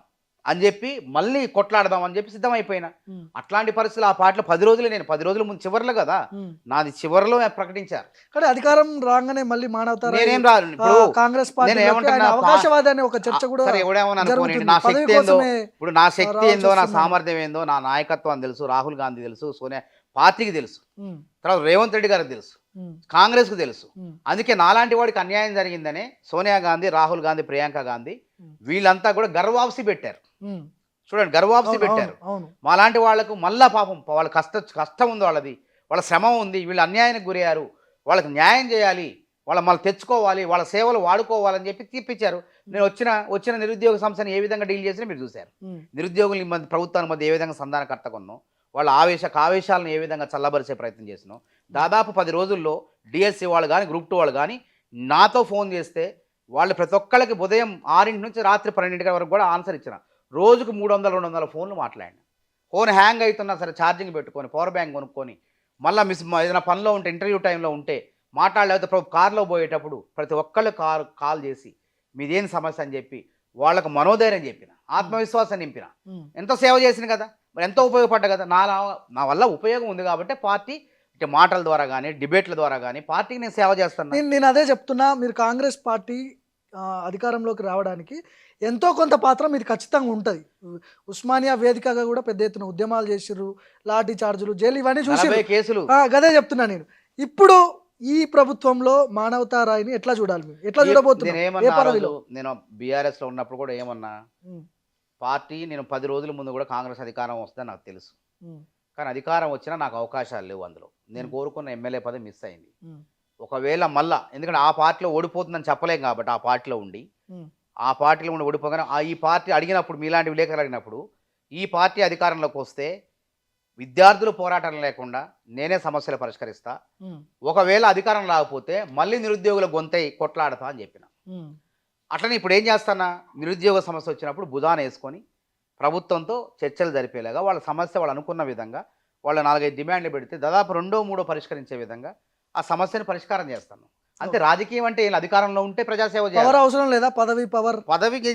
అని చెప్పి మళ్ళీ కొట్లాడదాం అని చెప్పి సిద్ధమైపోయినా. ఉమ్, అట్లాంటి పరిస్థితులు ఆ పార్టీలో 10 రోజులు, నేను 10 రోజుల ముందు చివరిలో కదా ఉమ్. నాది, చివరిలో ప్రకటించారు. కానీ అధికారం రాగానే మళ్ళీ మానవతారాయ్ నేనేం రాను ఇప్పుడు, కాంగ్రెస్ నేను పార్టీ ఏమంటున్నా, అవకాశవాది అనే ఒక చర్చ కూడా సరే ఎవడేమని అనుకోనండి, జరుగుతుంది. నా పదవి శక్తి ఏందో, కోసమే ఇప్పుడు నా శక్తి రావాల్సి ఏందో, నా వస్తుందని. సామర్థ్యం ఏందో, నా నాయకత్వం తెలుసు, రాహుల్ గాంధీ తెలుసు, సోనియా పార్టీకి తెలుసు, ఉమ్, తర్వాత రేవంత్ రెడ్డి గారికి తెలుసు, ఉమ్, కాంగ్రెస్కు తెలుసు. ఉమ్, అందుకే నాలాంటి వాడికి అన్యాయం జరిగిందనే సోనియా గాంధీ, రాహుల్ గాంధీ, ప్రియాంక గాంధీ ఉమ్, వీళ్ళంతా కూడా గర్వాప్సి పెట్టారు. ఉమ్. చూడండి, గర్వాప్సి అవును, పెట్టారు. అవును. మాలాంటి వాళ్లకు మళ్ళా పాపం వాళ్ళ కష్టం ఉంది, వాళ్ళది వాళ్ళ శ్రమ ఉంది, వీళ్ళు అన్యాయానికి గురయ్యారు, వాళ్ళకి న్యాయం చేయాలి, వాళ్ళ మళ్ళీ తెచ్చుకోవాలి, వాళ్ళ సేవలు వాడుకోవాలని చెప్పి తీర్పిచ్చారు. నేను వచ్చిన నిరుద్యోగ సమస్యను ఏ విధంగా డీల్ చేసినా మీరు చూశారు. ఉమ్, నిరుద్యోగుల మధ్య, ప్రభుత్వాల మధ్య ఏ విధంగా సంధానకర్త కొన్నాం, వాళ్ళ ఆవేశాలను ఏ విధంగా చల్లబరిచే ప్రయత్నం చేసినాం. దాదాపు 10 రోజుల్లో డిఎస్సి వాళ్ళు కానీ, గ్రూప్ 2 వాళ్ళు కానీ నాతో ఫోన్ చేస్తే వాళ్ళు ప్రతి ఒక్కళ్ళకి ఉదయం 6 నుంచి రాత్రి 12 వరకు కూడా ఆన్సర్ ఇచ్చిన. రోజుకు 300-200 ఫోన్లు మాట్లాడిన. ఫోన్ హ్యాంగ్ అవుతున్నా సరే ఛార్జింగ్ పెట్టుకొని, పవర్ బ్యాంక్ కొనుక్కొని, మళ్ళీ ఏదైనా పనిలో ఉంటే, ఇంటర్వ్యూ టైంలో ఉంటే మాట్లాడలేకపోతే కార్లో పోయేటప్పుడు ప్రతి ఒక్కళ్ళు కాల్ చేసి మీదేం సమస్య అని చెప్పి వాళ్ళకు మనోధైర్యం చెప్పిన, ఆత్మవిశ్వాసం నింపిన. ఉమ్. ఎంతో సేవ చేసిన కదా, మరి ఎంతో ఉపయోగపడ్డా కదా. నా వల్ల ఉపయోగం ఉంది కాబట్టి పార్టీ ఇటు మాటల ద్వారా కానీ, డిబేట్ల ద్వారా కానీ పార్టీకి నేను సేవ చేస్తాను. నేను అదే చెప్తున్నా, మీరు కాంగ్రెస్ పార్టీ అధికారంలోకి రావడానికి ఎంతో కొంత పాత్ర మీరు ఖచ్చితంగా ఉంటుంది. ఉస్మానియా వేదికగా కూడా పెద్ద ఎత్తున ఉద్యమాలు చేసిర్రు, లాఠీ చార్జులు, జైలు, ఇవన్నీ చూసి 40 కేసులు. గదే చెప్తున్నా నేను. ఇప్పుడు ఈ ప్రభుత్వంలో మానవతారాయ్ని ఎట్లా చూడాలి, మీరు ఎట్లా చూడబోతున్నారు? ఏ నేనేమన్నా పదవిలో? నేను బీఆర్ఎస్ లో ఉన్నప్పుడు కూడా ఏమన్నా, ఉమ్, పార్టీ నేను 10 రోజుల ముందు కూడా కాంగ్రెస్ అధికారం వస్తుందని నాకు తెలుసు. ఉమ్, కానీ అధికారం వచ్చినా నాకు అవకాశాలు లేవు. అందులో నేను కోరుకున్న ఎమ్మెల్యే పదవి మిస్ అయింది. ఉమ్, ఒకవేళ మళ్ళా, ఎందుకంటే ఆ పార్టీలో ఓడిపోతుందని చెప్పలేం కాబట్టి, ఆ పార్టీలో ఉండి ఉమ్, ఓడిపోగానే ఈ పార్టీ అడిగినప్పుడు, మీలాంటి విలేకరులు అడిగినప్పుడు, ఈ పార్టీ అధికారంలోకి వస్తే విద్యార్థులు పోరాటం లేకుండా నేనే సమస్యలు పరిష్కరిస్తా, ఉమ్, ఒకవేళ అధికారం రాకపోతే మళ్ళీ నిరుద్యోగుల గొంతై కొట్లాడతా అని చెప్పిన. ఉమ్, అట్లనే ఇప్పుడు ఏం చేస్తానా, నిరుద్యోగ సమస్య వచ్చినప్పుడు భుజాన వేసుకొని ప్రభుత్వంతో చర్చలు జరిపేలాగా, వాళ్ళ సమస్య వాళ్ళు అనుకున్న విధంగా, వాళ్ళ 4-5 డిమాండ్లు పెడితే దాదాపు 2-3 పరిష్కరించే విధంగా ఆ సమస్యను పరిష్కారం చేస్తాను. అంతే. రాజకీయం అంటే అధికారంలో ఉంటే ప్రజాసేవ చేయాలి. పవర్ అవసరం లేదా? పవర్ పదవికి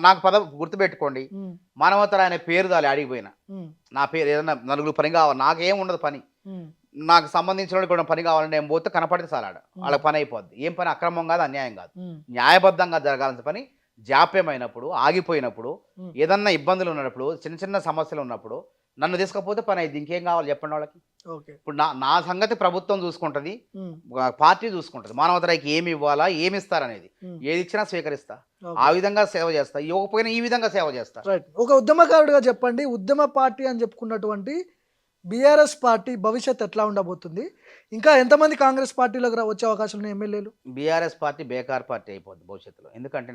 నాకు పదవి గుర్తుపెట్టుకోండి, ఉమ్, మానవతరాయ్ అనే పేరు దాలి అడిగిపోయినా, ఉమ్, నా పేరు ఏదైనా నలుగురు పని కావాలి, నాకేం ఉండదు పని, ఉమ్, నాకు సంబంధించిన వాళ్ళకి కూడా పని కావాలంటే నేను పోతే కనపడితే సాలాడ వాళ్ళకి పని అయిపోద్ది. ఏం పని అక్రమం కాదు, అన్యాయం కాదు, ఉమ్, న్యాయబద్ధంగా జరగాల్సిన పని జాప్యమైనప్పుడు, ఆగిపోయినప్పుడు, ఉమ్. ఏదన్నా ఇబ్బందులు ఉన్నప్పుడు, చిన్న చిన్న సమస్యలు ఉన్నప్పుడు నన్ను తీసుకపోతే పని అయింది. ఇంకేం కావాలి చెప్పండి వాళ్ళకి. ఓకే. ఇప్పుడు నా సంగతి ప్రభుత్వం చూసుకుంటుంది, ఉమ్, పార్టీ చూసుకుంటుంది. మానవతరాయికి ఏమి ఇవ్వాలా, ఏమి ఇస్తారనేది, ఉమ్. ఏది ఇచ్చినా స్వీకరిస్తా, ఓకే. ఆ విధంగా సేవ చేస్తా, ఇవ్వకపోయినా ఈ విధంగా సేవ చేస్తా. రైట్. ఒక ఉద్యమకారుడిగా చెప్పండి, ఉద్యమ పార్టీ అని చెప్పుకున్నటువంటి బీఆర్ఎస్ పార్టీ భవిష్యత్ ఎట్లా ఉండబోతుంది? ఇంకా ఎంతమంది కాంగ్రెస్ పార్టీలోకి వచ్చే అవకాశం ఉన్న ఎమ్మెల్యేలు? బీఆర్ఎస్ పార్టీ బేకార్ పార్టీ అయిపోద్ది భవిష్యత్తులో. ఎందుకంటే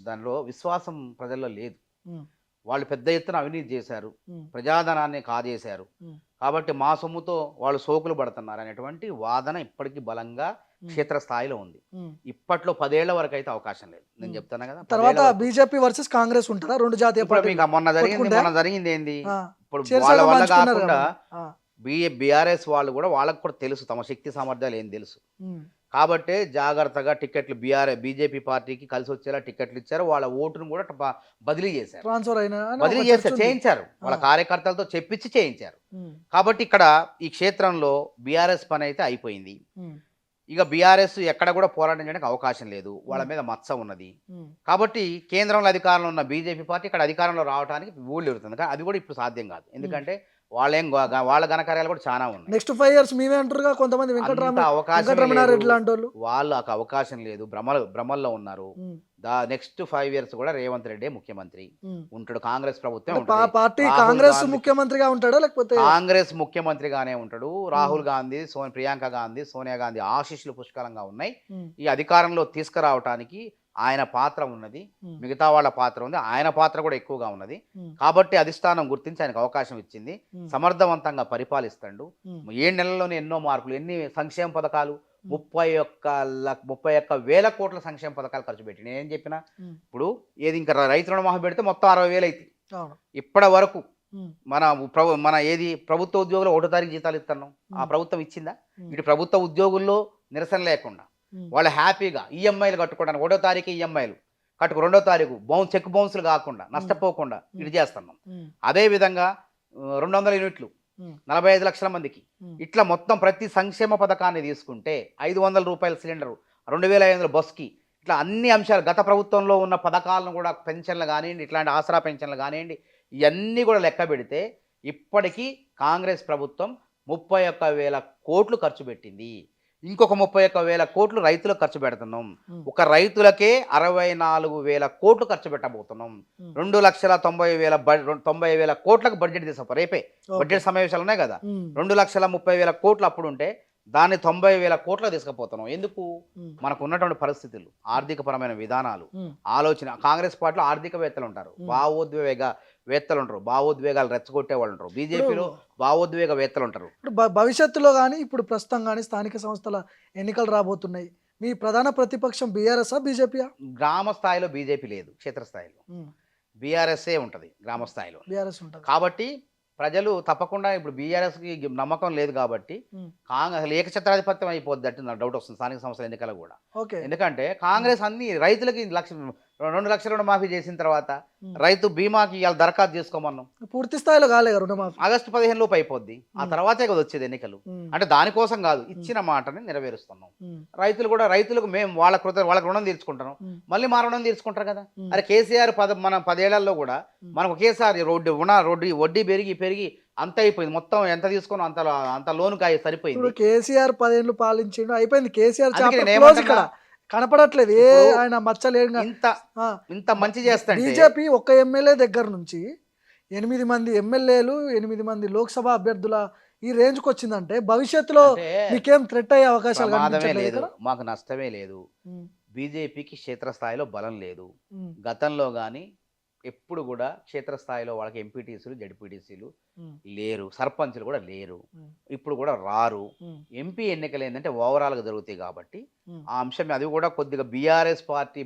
దానిలో విశ్వాసం ప్రజల్లో లేదు. ఉమ్, వాళ్ళు పెద్ద ఎత్తున అవినీతి చేశారు, ఉమ్, ప్రజాధనాన్ని కాజేశారు, ఉమ్, కాబట్టి మా సొమ్ముతో వాళ్ళు సోకులు పడుతున్నారు అనేటువంటి వాదన ఇప్పటికీ బలంగా క్షేత్రస్థాయిలో ఉంది. ఉమ్. ఇప్పట్లో 10 ఏళ్ల వరకు అయితే అవకాశం లేదు. నేను చెప్తాను కదా. 10 తర్వాత ఏళ్ల వరకు. బీజేపీ వర్సెస్ కాంగ్రెస్ ఉంటుందా? రెండు జాతీయ ఇప్పుడు పార్టీలు మీకు మొన్న జరిగింది ఏంది, ఆ, ఇప్పుడు చేరుసగం వాళ్ళ వల్ల పంచుకున్నారు కాకుండా కదా. ఆ, బీఆర్ఎస్ వాళ్ళు కూడా, వాళ్ళకు కూడా తెలుసు తమ శక్తి సామర్థ్యాలు ఏం తెలుసు. ఉమ్, కాబట్టే జాగ్రత్తగా టికెట్లు బీజేపీ పార్టీకి కలిసి వచ్చేలా టికెట్లు ఇచ్చారు. వాళ్ళ ఓటును కూడా బదిలీ చేశారు. ట్రాన్స్ఫర్ అయినా అని బదిలీ ఒక చర్చ చేశారు, ఉంది. చేయించారు, వాళ్ళ కార్యకర్తలతో చెప్పించి చేయించారు. ఉమ్, కాబట్టి ఇక్కడ ఈ క్షేత్రంలో బీఆర్ఎస్ పని అయితే అయిపోయింది. ఉమ్, ఇక బీఆర్ఎస్ ఎక్కడ కూడా పోరాటం చేయడానికి అవకాశం లేదు, వాళ్ళ మీద మచ్చ ఉన్నది. ఉమ్, కాబట్టి కేంద్రంలో అధికారంలో ఉన్న బీజేపీ పార్టీ ఇక్కడ అధికారంలో రావడానికి ఊళ్ళు ఎడుతుంది. కానీ అది కూడా ఇప్పుడు సాధ్యం కాదు. ఎందుకంటే వాళ్ళ ఘనకార్యాలు కూడా చాలా ఉన్నాయి. నెక్స్ట్ 5 years మేమే అంటారుగా కొంతమంది, వెంకటరమణారెడ్డి లాంటి వాళ్ళు. వాళ్ళకు అవకాశం లేదు, భ్రమల్లో ఉన్నారు. ఉమ్, నెక్స్ట్ 5 years కూడా రేవంత్ రెడ్డి ముఖ్యమంత్రి ఉమ్. ఉంటాడు, కాంగ్రెస్ ప్రభుత్వం అంటే ఉంటుంది. పార్టీ రాహుల్ కాంగ్రెస్ గాంధీ- ముఖ్యమంత్రిగా ఉంటాడా లేకపోతే? కాంగ్రెస్ ముఖ్యమంత్రిగానే ఉంటాడు. రాహుల్ గాంధీ, ప్రియాంక గాంధీ, సోనియా గాంధీ ఆశీస్సులు పుష్కలంగా ఉన్నాయి. ఉమ్, ఈ అధికారంలో తీసుకురావటానికి ఆయన పాత్ర ఉన్నది, ఉమ్, మిగతా వాళ్ళ పాత్ర ఉంది, ఆయన పాత్ర కూడా ఎక్కువగా ఉన్నది. ఉమ్, కాబట్టి అధిష్టానం గుర్తించి ఆయనకు అవకాశం ఇచ్చింది. ఉమ్, సమర్థవంతంగా పరిపాలిస్తాడు. ఉమ్, 7 నెలల్లోనే ఎన్నో మార్పులు, ఎన్ని సంక్షేమ పథకాలు, 31,00,000 కోట్ల సంక్షేమ పథకాలు ఖర్చు పెట్టి. నేనేం చెప్పినా, ఉమ్, ఇప్పుడు ఏది ఇంకా రైతు రుణమాఫీ పెడితే మొత్తం 60,000 అవుతాయి. అవును. ఇప్పటి వరకు ఉమ్, మన ఏది ప్రభుత్వ ఉద్యోగులు 1వ తారీఖు జీతాలు ఇస్తున్నాం, ఆ ప్రభుత్వం ఇచ్చిందా? ఉమ్, ఇటు ప్రభుత్వ ఉద్యోగుల్లో నిరసన లేకుండా ఉమ్, వాళ్ళు హ్యాపీగా ఈఎంఐలు కట్టుకోవడానికి 1వ తారీఖు ఈఎంఐలు కట్టుకు 2వ తారీఖు చెక్ బౌన్సులు కాకుండా నష్టపోకుండా ఇది చేస్తున్నాం. అదేవిధంగా 200 యూనిట్లు 45 లక్షల మందికి ఇట్లా మొత్తం ప్రతి సంక్షేమ పథకాన్ని తీసుకుంటే 500 రూపాయల సిలిండరు, 2500 బస్కి, ఇట్లా అన్ని అంశాలు గత ప్రభుత్వంలో ఉన్న పథకాలను కూడా పెన్షన్లు కానివ్వండి, ఇట్లాంటి ఆసరా పెన్షన్లు కానివ్వండి, ఇవన్నీ కూడా లెక్క పెడితే ఇప్పటికీ కాంగ్రెస్ ప్రభుత్వం 31,000 కోట్లు ఖర్చు పెట్టింది. ఇంకొక 31,000 కోట్లు రైతులకు ఖర్చు పెడుతున్నాం. ఒక రైతులకే 64,000 కోట్లు ఖర్చు పెట్టబోతున్నాం. 2,90,000 కోట్లకు బడ్జెట్ తీసుకో రేపే బడ్జెట్ సమావేశాలు ఉన్నాయి కదా. 2,30,000 కోట్లు అప్పుడు ఉంటే దాన్ని 90,000 కోట్లు తీసుకుపోతున్నాం. ఎందుకు? మనకు ఉన్నటువంటి పరిస్థితులు, ఆర్థికపరమైన విధానాలు, ఆలోచన. కాంగ్రెస్ పార్టీలో ఆర్థికవేత్తలు ఉంటారు, భావోద్వేగాలు రెచ్చగొట్టే వాళ్ళు ఉంటారు. బీజేపీలో భావోద్వేగవేత్తలు ఉంటారు. ఇప్పుడు భవిష్యత్తులో కానీ ఇప్పుడు ప్రస్తుతం కానీ స్థానిక సంస్థల ఎన్నికలు రాబోతున్నాయి. మీ ప్రధాన ప్రతిపక్షం బీఆర్ఎస్ బీజేపీయా? గ్రామ స్థాయిలో బీజేపీ లేదు, క్షేత్రస్థాయిలో బీఆర్ఎస్ఏ ఉంటుంది. గ్రామ స్థాయిలో బీఆర్ఎస్ ఉంటుంది కాబట్టి ప్రజలు తప్పకుండా ఇప్పుడు బీఆర్ఎస్కి నమ్మకం లేదు కాబట్టి కాంగ్రెస్ ఏకఛత్రాధిపత్యం అయిపోద్ది అంటే నాకు డౌట్ వస్తుంది స్థానిక సంస్థల ఎన్నికలు కూడా. ఎందుకంటే కాంగ్రెస్ అన్ని రైతులకి 2 లక్షల రుణమాఫీ చేసిన తర్వాత రైతు బీమాకి ఇవాళ దరఖాస్తు చేసుకోమన్నాం. పూర్తి స్థాయిలో కాలేదు రుణమాఫీ. ఆగస్టు 15 లోపు అయిపోద్ది. ఆ తర్వాతే కదా వచ్చేది ఎన్నికలు. అంటే దానికోసం కాదు, ఇచ్చిన మాటని నెరవేరుస్తున్నాం. రైతులకు మేము వాళ్ళకి రుణం తీర్చుకుంటాం, మళ్ళీ మా రుణం తీర్చుకుంటారు కదా. అరే కేసీఆర్ మనం 10 ఏళ్లలో కూడా మనం ఒకేసారి వడ్డీ పెరిగి అంత అయిపోయింది. మొత్తం ఎంత తీసుకున్నా అంత లోను కాయ సరిపోయింది. కేసీఆర్ 10 ఏళ్ళు పాలించిండు, అయిపోయింది. కేసీఆర్ కనపడట్లేదు, ఆయన మచ్చలేదు. ఇంత మంచి చేస్తాడు బీజేపీ ఒక్క ఎమ్మెల్యే దగ్గర నుంచి 8 మంది ఎమ్మెల్యేలు, 8 మంది లోక్సభ అభ్యర్థుల ఈ రేంజ్కి వచ్చిందంటే భవిష్యత్తులో మీకేం థ్రెట్ అయ్యే అవకాశాలు లేదు, మాకు నష్టమే లేదు. బీజేపీకి క్షేత్రస్థాయిలో బలం లేదు. గతంలో కానీ ఎప్పుడు కూడా క్షేత్రస్థాయిలో వాళ్ళకి ఎంపీటీసీలు, జడ్పీటీసీలు లేరు, సర్పంచ్లు కూడా లేరు, ఇప్పుడు కూడా రారు. ఎంపీ ఎన్నికలు ఏంటంటే ఓవరాల్గా జరుగుతాయి కాబట్టి ఆ అంశం అది కూడా కొద్దిగా బీఆర్ఎస్ పార్టీ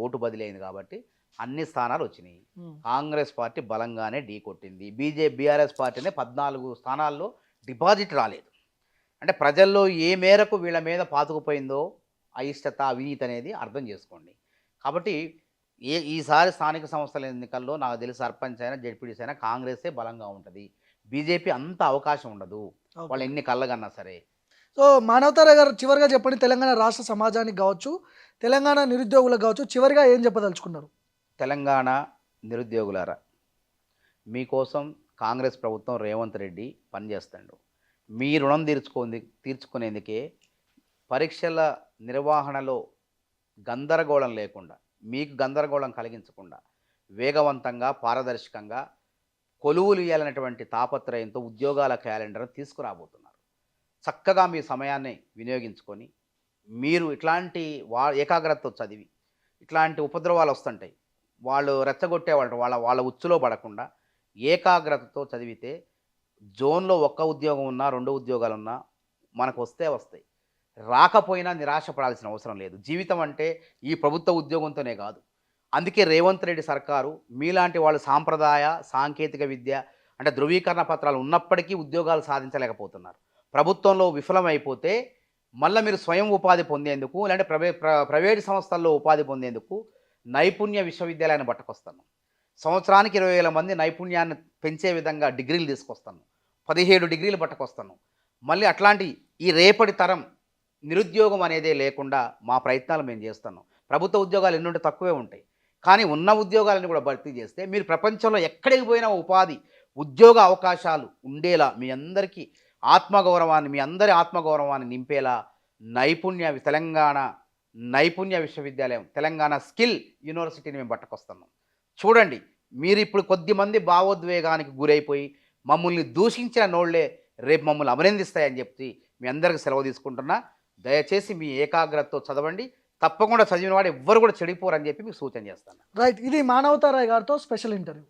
ఓటు బదిలీ అయింది కాబట్టి అన్ని స్థానాలు వచ్చినాయి. కాంగ్రెస్ పార్టీ బలంగానే ఢీ కొట్టింది. బీఆర్ఎస్ పార్టీనే 14 స్థానాల్లో డిపాజిట్ రాలేదు. అంటే ప్రజల్లో ఏ మేరకు వీళ్ళ మీద పాతుకుపోయిందో అయిష్టత, అవినీతి అనేది అర్థం చేసుకోండి. కాబట్టి ఈసారి స్థానిక సంస్థల ఎన్నికల్లో నాకు తెలిసి సర్పంచ్ అయినా జడ్పీటీసీ అయినా కాంగ్రెసే బలంగా ఉంటుంది. బీజేపీ అంత అవకాశం ఉండదు వాళ్ళు ఎన్ని కళ్ళగన్నా సరే. సో మానవతారావు గారు, చివరిగా చెప్పండి, తెలంగాణ రాష్ట్ర సమాజానికి కావచ్చు, తెలంగాణ నిరుద్యోగులకు కావచ్చు, చివరిగా ఏం చెప్పదలుచుకున్నారు? తెలంగాణ నిరుద్యోగులారా, మీకోసం కాంగ్రెస్ ప్రభుత్వం రేవంత్ రెడ్డి పనిచేస్తాడు. మీ రుణం తీర్చుకునేందుకే పరీక్షల నిర్వహణలో గందరగోళం లేకుండా, మీకు గందరగోళం కలిగించకుండా వేగవంతంగా, పారదర్శకంగా కొలువులు ఇవ్వాలనేటువంటి తాపత్రయంతో ఉద్యోగాల క్యాలెండర్ను తీసుకురాబోతున్నారు. చక్కగా మీ సమయాన్ని వినియోగించుకొని మీరు ఇట్లాంటి ఏకాగ్రతతో చదివి, ఇట్లాంటి ఉపద్రవాలు వస్తుంటాయి, వాళ్ళు రెచ్చగొట్టేవాళ్ళు వాళ్ళ ఉచ్చులో పడకుండా ఏకాగ్రతతో చదివితే జోన్లో 1 ఉద్యోగం ఉన్నా 2 ఉద్యోగాలు ఉన్నా మనకు వస్తాయి. రాకపోయినా నిరాశపడాల్సిన అవసరం లేదు. జీవితం అంటే ఈ ప్రభుత్వ ఉద్యోగంతోనే కాదు. అందుకే రేవంత్ రెడ్డి సర్కారు మీలాంటి వాళ్ళు సాంప్రదాయ సాంకేతిక విద్య అంటే ధృవీకరణ పత్రాలు ఉన్నప్పటికీ ఉద్యోగాలు సాధించలేకపోతున్నారు. ప్రభుత్వంలో విఫలమైపోతే మళ్ళీ మీరు స్వయం ఉపాధి పొందేందుకు, లేదంటే ప్రైవేట్ సంస్థల్లో ఉపాధి పొందేందుకు నైపుణ్య విశ్వవిద్యాలయాన్ని పట్టుకొస్తాను. సంవత్సరానికి 20,000 మంది నైపుణ్యాన్ని పెంచే విధంగా డిగ్రీలు తీసుకొస్తాను. 17 డిగ్రీలు పట్టుకొస్తాను. మళ్ళీ అట్లాంటి ఈ రేపటి తరం నిరుద్యోగం అనేదే లేకుండా మా ప్రయత్నాలు మేము చేస్తున్నాం. ప్రభుత్వ ఉద్యోగాలు ఎన్నుంటే తక్కువే ఉంటాయి, కానీ ఉన్న ఉద్యోగాలను కూడా భర్తీ చేస్తే మీరు ప్రపంచంలో ఎక్కడికి పోయినా ఉద్యోగ అవకాశాలు ఉండేలా మీ అందరి ఆత్మగౌరవాన్ని నింపేలా తెలంగాణ నైపుణ్య విశ్వవిద్యాలయం, తెలంగాణ స్కిల్ యూనివర్సిటీని మేము పట్టుకొస్తున్నాం. చూడండి, మీరు ఇప్పుడు కొద్దిమంది భావోద్వేగానికి గురైపోయి మమ్మల్ని దూషించిన నోళ్లే రేపు మమ్మల్ని అభినందిస్తాయని చెప్పి మీ అందరికీ సెలవు తీసుకుంటున్నా. దయచేసి మీ ఏకాగ్రతతో చదవండి. తప్పకుండా చదివిన వాడు ఎవ్వరు కూడా చెడిపోరని చెప్పి మీకు సూచన చేస్తాను. రైట్, ఇది మానవతారావు గారితో స్పెషల్ ఇంటర్వ్యూ.